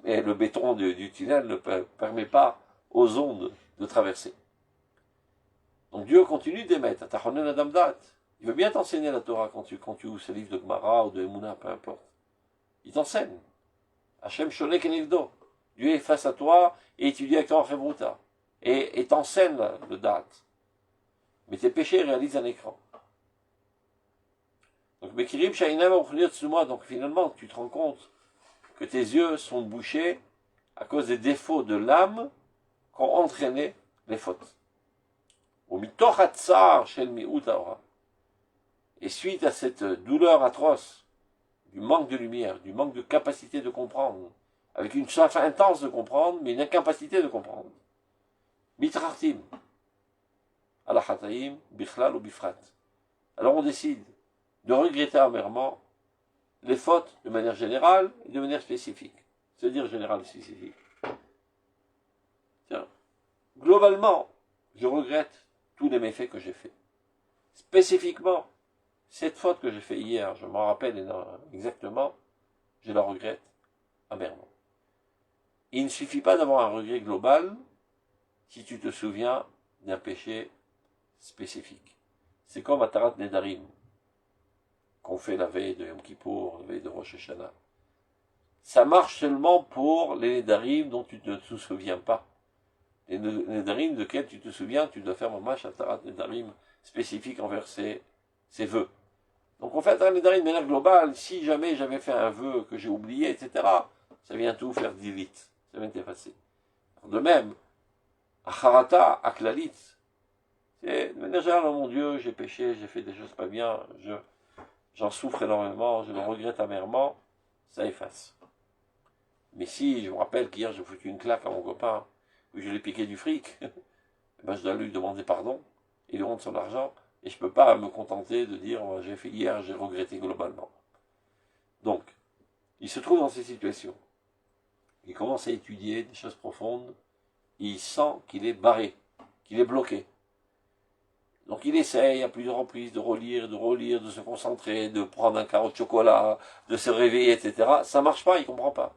Mais le béton du tunnel ne permet pas aux ondes de traverser. Donc Dieu continue d'émettre. Il veut bien t'enseigner la Torah quand tu ouvres ce livre de Gemara ou de Emouna, peu importe. Il t'enseigne. Hachem Shoné Kenivdo. Dieu est face à toi et étudie avec toi en Chevruta. Et t'enseigne le date. Mais tes péchés réalisent un écran. Donc finalement, tu te rends compte que tes yeux sont bouchés à cause des défauts de l'âme qui ont entraîné les fautes. Et suite à cette douleur atroce, du manque de lumière, du manque de capacité de comprendre, avec une soif intense de comprendre, mais une incapacité de comprendre. Mitrartim, alachataim, bichlal ou bifrat. Alors on décide de regretter amèrement les fautes de manière générale et de manière spécifique. C'est-à-dire générale et spécifique. Tiens, globalement, je regrette tous les méfaits que j'ai faits. Spécifiquement, cette faute que j'ai faite hier, je m'en rappelle exactement, je la regrette amèrement. Il ne suffit pas d'avoir un regret global si tu te souviens d'un péché spécifique. C'est comme Atarat Nedarim, qu'on fait la veille de Yom Kippour, la veille de Rosh Hashanah. Ça marche seulement pour les Nedarim dont tu ne te souviens pas. Les Nedarim de quels tu te souviens, tu dois faire Mamash Atarat Nedarim spécifique envers ses vœux. Donc on fait Atarat Nedarim de manière globale. Si jamais j'avais fait un vœu que j'ai oublié, etc., ça vient tout faire delete, ça vient t'effacer. De même, Acharata, Aklalit, c'est de manière générale, oh mon Dieu, j'ai péché, j'ai fait des choses pas bien, j'en souffre énormément, je le regrette amèrement, ça efface. Mais si je me rappelle qu'hier j'ai foutu une claque à mon copain, où je lui ai piqué du fric, ben je dois lui demander pardon, et lui rendre son argent, et je ne peux pas me contenter de dire j'ai fait hier, j'ai regretté globalement. Donc, il se trouve dans ces situations. Il commence à étudier des choses profondes, et il sent qu'il est barré, qu'il est bloqué. Donc il essaye à plusieurs reprises de relire, de se concentrer, de prendre un carreau de chocolat, de se réveiller, etc. Ça ne marche pas, il ne comprend pas.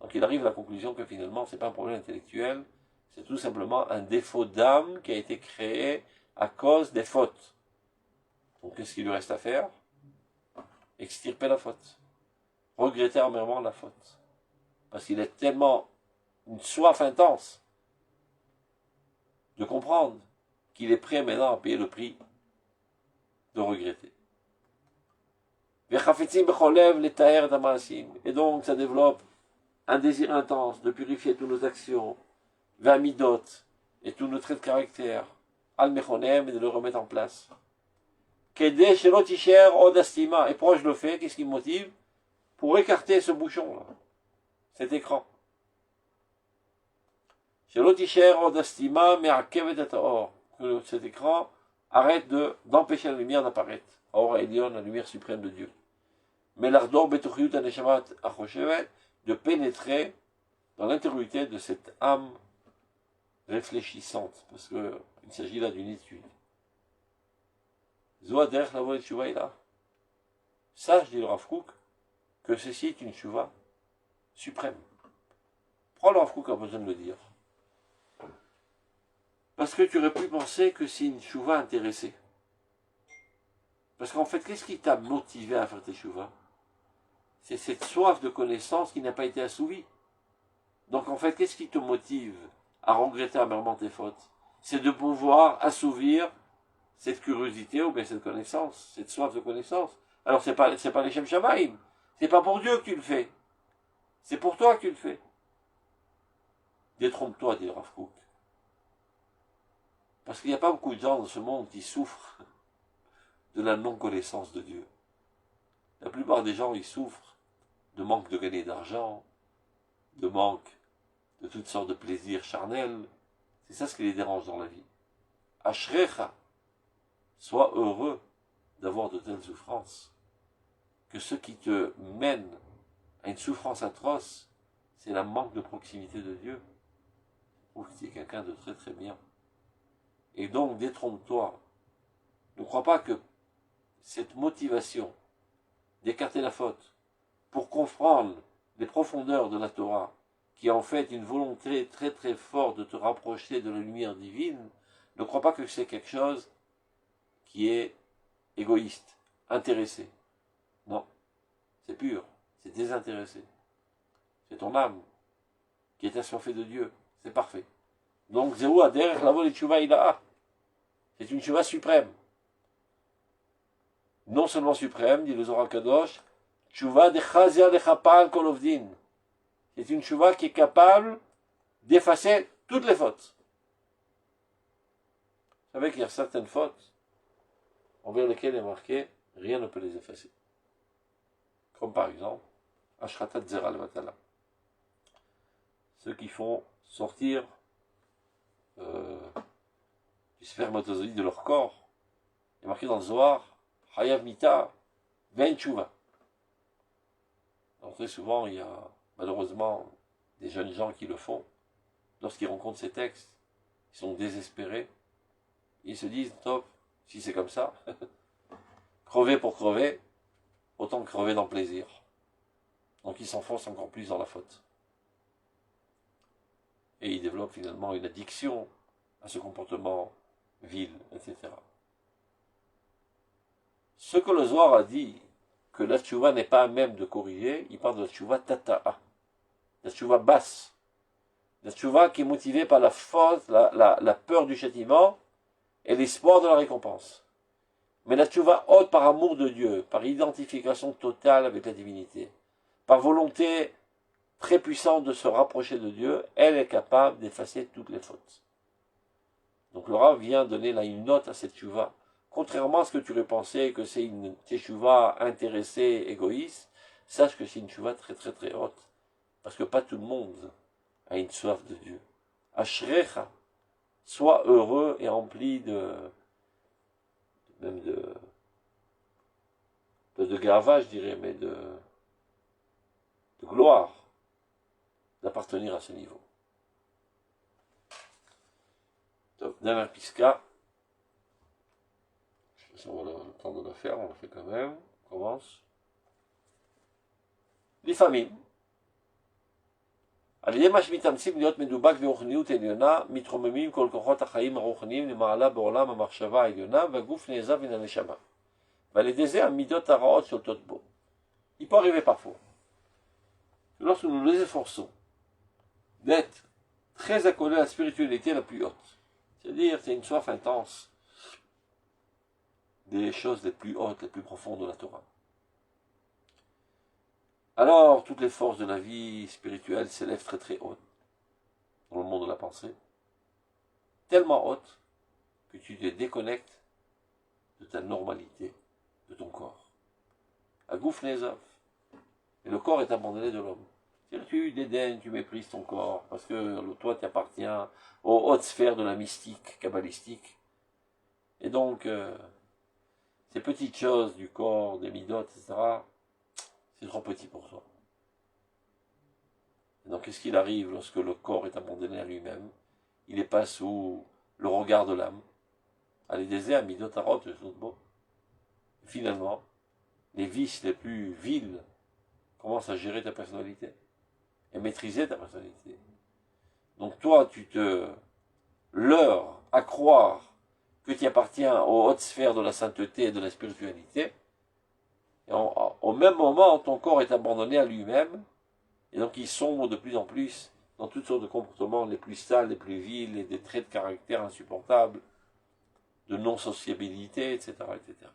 Donc il arrive à la conclusion que finalement, ce n'est pas un problème intellectuel, c'est tout simplement un défaut d'âme qui a été créé à cause des fautes. Donc qu'est-ce qu'il lui reste à faire? Extirper la faute. Regretter amèrement la faute. Parce qu'il est tellement une soif intense de comprendre qu'il est prêt maintenant à payer le prix de regretter. Et donc ça développe un désir intense de purifier toutes nos actions, Vamidot, et tous nos traits de caractère, Al-Mechonem, et de le remettre en place. Et pourquoi je le fais? Qu'est-ce qui me motive? Pour écarter ce bouchon-là. cet écran. Que cet écran arrête d'empêcher la lumière d'apparaître. Or, Elion, la lumière suprême de Dieu. Mais l'ardor betochiyut aneshamat achoshevet, de pénétrer dans l'intériorité de cette âme réfléchissante, parce qu'il s'agit là d'une étude. Zoader la voie de Tshuva est là. Sache, dit le Rav Kook, que ceci est une Tshuva suprême. Pourquoi le Rav Kook a besoin de le dire? Parce que tu aurais pu penser que c'est une Tshuva intéressée. Parce qu'en fait, qu'est-ce qui t'a motivé à faire tes Tshuva? C'est cette soif de connaissance qui n'a pas été assouvie. Donc en fait, qu'est-ce qui te motive à regretter amèrement tes fautes? C'est de pouvoir assouvir cette curiosité ou bien cette connaissance, cette soif de connaissance. Alors c'est pas les Shem Shamaïm. C'est pas pour Dieu que tu le fais. C'est pour toi que tu le fais. Détrompe-toi, dit le Rav Kook. Parce qu'il n'y a pas beaucoup de gens dans ce monde qui souffrent de la non-connaissance de Dieu. La plupart des gens, ils souffrent de manque de gagner d'argent, de manque de toutes sortes de plaisirs charnels. C'est ça ce qui les dérange dans la vie. Ashrecha, sois heureux d'avoir de telles souffrances. Que ce qui te mène à une souffrance atroce, c'est la manque de proximité de Dieu. Ou que tu es quelqu'un de très très bien. Et donc, détrompe-toi. Ne crois pas que cette motivation d'écarter la faute pour comprendre les profondeurs de la Torah, qui est en fait une volonté très très forte de te rapprocher de la lumière divine, ne crois pas que c'est quelque chose qui est égoïste, intéressé. Non, c'est pur, c'est désintéressé. C'est ton âme qui est assoiffée de Dieu, c'est parfait. Donc, Zéou Ader, la vol et Tshuva Ilaha. C'est une Tshuva suprême. Non seulement suprême, dit le Zohar Kadosh, Tshuva de Chazia de Chapal Kolovdin. C'est une Tshuva qui est capable d'effacer toutes les fautes. Vous savez qu'il y a certaines fautes envers lesquelles il est marqué, rien ne peut les effacer. Comme par exemple, Ashratat Zera Levatala. Ceux qui font sortir du spermatozoïde de leur corps. Il est marqué dans le Zohar, Hayav Mita, Vein Tshuva. Donc très souvent, il y a malheureusement des jeunes gens qui le font. Lorsqu'ils rencontrent ces textes, ils sont désespérés. Ils se disent, top, si c'est comme ça, crever pour crever, autant que crever dans le plaisir. Donc ils s'enfoncent encore plus dans la faute. Et ils développent finalement une addiction à ce comportement vil, etc. Ce que le Zohar a dit, que la tchouva n'est pas à même de corriger, il parle de la tchouva tata'a, la tchouva basse, la tchouva qui est motivée par la faute, la peur du châtiment et l'espoir de la récompense. Mais la tchouva haute par amour de Dieu, par identification totale avec la divinité, par volonté très puissante de se rapprocher de Dieu, elle est capable d'effacer toutes les fautes. Donc le Rav vient donner là une note à cette tchouva. Contrairement à ce que tu aurais pensé que c'est une tchouva intéressée, égoïste, sache que c'est une tchouva très très très haute. Parce que pas tout le monde a une soif de Dieu. Ashrecha, sois heureux et rempli même de gava, je dirais, mais de gloire d'appartenir à ce niveau. Donc, dernière piska. Je sais pas si on va avoir le temps de la faire, on la fait quand même. On commence. לפעמים, על ידי מה שמתאמצים להיות מדובק ברוחניות עליונה, מתרוממים כל כוחות החיים הרוחניים למעלה בעולם המחשבה העליונה, והגוף נעזב מן הנשמה. ועל ידי זה המידות הרעות שולטות בו. Il peut arriver parfois. Lorsque nous nous efforçons d'être très accolés à la spiritualité la plus haute, c'est-à-dire c'est une soif intense des choses les plus hautes, les plus profondes de la Torah. Alors, toutes les forces de la vie spirituelle s'élèvent très très hautes dans le monde de la pensée, tellement hautes que tu te déconnectes de ta normalité, de ton corps. Agouf Nezaf. Et le corps est abandonné de l'homme. Tu dédaignes, tu méprises ton corps, parce que toi, tu appartiens aux hautes sphères de la mystique kabbalistique. Et donc, ces petites choses du corps, des midot, etc., c'est trop petit pour toi. Et donc, qu'est-ce qu'il arrive lorsque le corps est abandonné à lui-même? Il n'est pas sous le regard de l'âme. Allez, désert, midot, arot, beau. Finalement, les vices les plus vils commencent à gérer ta personnalité et maîtriser ta personnalité. Donc toi, tu te leurres à croire que tu appartiens aux hautes sphères de la sainteté et de la spiritualité, et au même moment, ton corps est abandonné à lui-même, et donc il sombre de plus en plus dans toutes sortes de comportements les plus sales, les plus vils, et des traits de caractère insupportables, de non-sociabilité, etc., etc.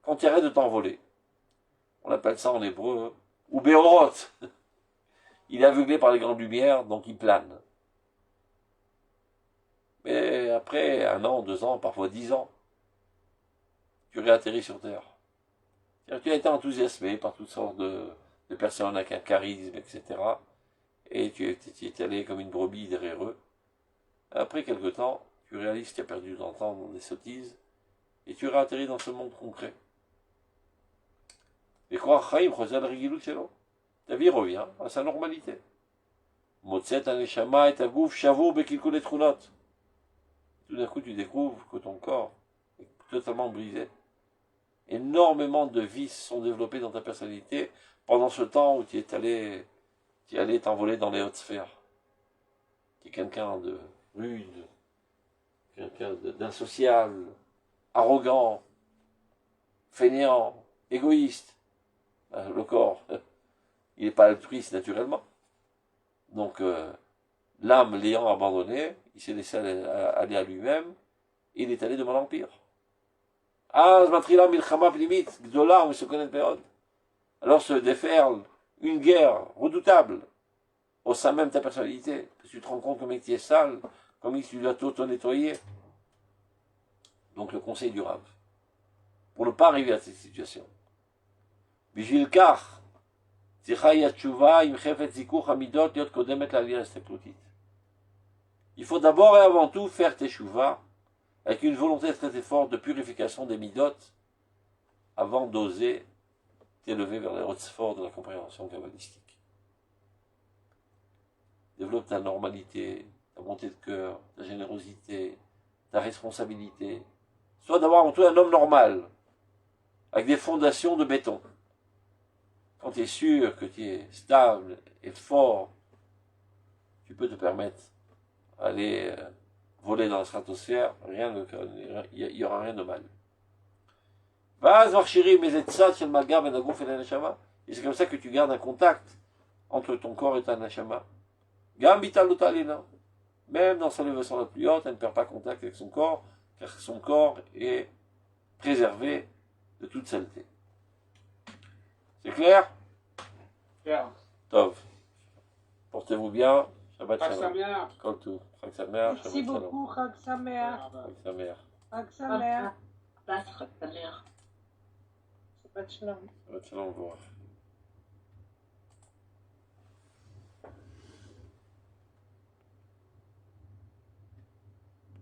Quand tu arrêtes de t'envoler, on appelle ça en hébreu, ou béorot. Il est aveuglé par les grandes lumières, donc il plane. Mais après 1 an, 2 ans, parfois 10 ans, tu réatterris sur Terre. Tu as été enthousiasmé par toutes sortes de personnes avec un charisme, etc. Et tu es allé comme une brebis derrière eux. Après quelque temps, tu réalises que tu as perdu ton temps dans des sottises, et tu réatterris dans ce monde concret. Et quoi, ta vie revient à sa normalité. Motset aneshama et agouf shavo bekilkul etrunot. Tout d'un coup, tu découvres que ton corps est totalement brisé. Énormément de vices sont développés dans ta personnalité pendant ce temps où tu es allé t'envoler dans les hautes sphères. Tu es quelqu'un de rude, quelqu'un d'insociable, arrogant, fainéant, égoïste. Le corps, il n'est pas altruiste naturellement. Donc, l'âme l'ayant abandonné, il s'est laissé aller à lui-même, et il est allé de mal en pire. Alors se déferle une guerre redoutable au sein même de ta personnalité, parce que tu te rends compte comme tu es sale, comme tu dois t'auto-nettoyer. Donc le conseil du Rav, pour ne pas arriver à cette situation, il faut d'abord et avant tout faire tes shuvah avec une volonté très forte de purification des midot avant d'oser t'élever vers les hautes sphères de la compréhension kabbalistique. Développe ta normalité, ta bonté de cœur, ta générosité, ta responsabilité. Sois d'abord avant tout un homme normal, avec des fondations de béton. Quand tu es sûr que tu es stable et fort, tu peux te permettre d'aller voler dans la stratosphère, il n'y aura rien de mal. Et c'est comme ça que tu gardes un contact entre ton corps et ta neshama. Même dans son élévation la plus haute, elle ne perd pas contact avec son corps, car son corps est préservé de toute saleté. C'est clair? Clair. Tov. Portez-vous bien. Shabbat Chag shalom. Sameach. Kol tout. Chag Sameach. Merci Shabbat shalom. beaucoup, Chag Sameach. Chag Sameach. Chag Sameach. Pas très bien. Shabbat Shalom. Shabbat shalom. Au revoir.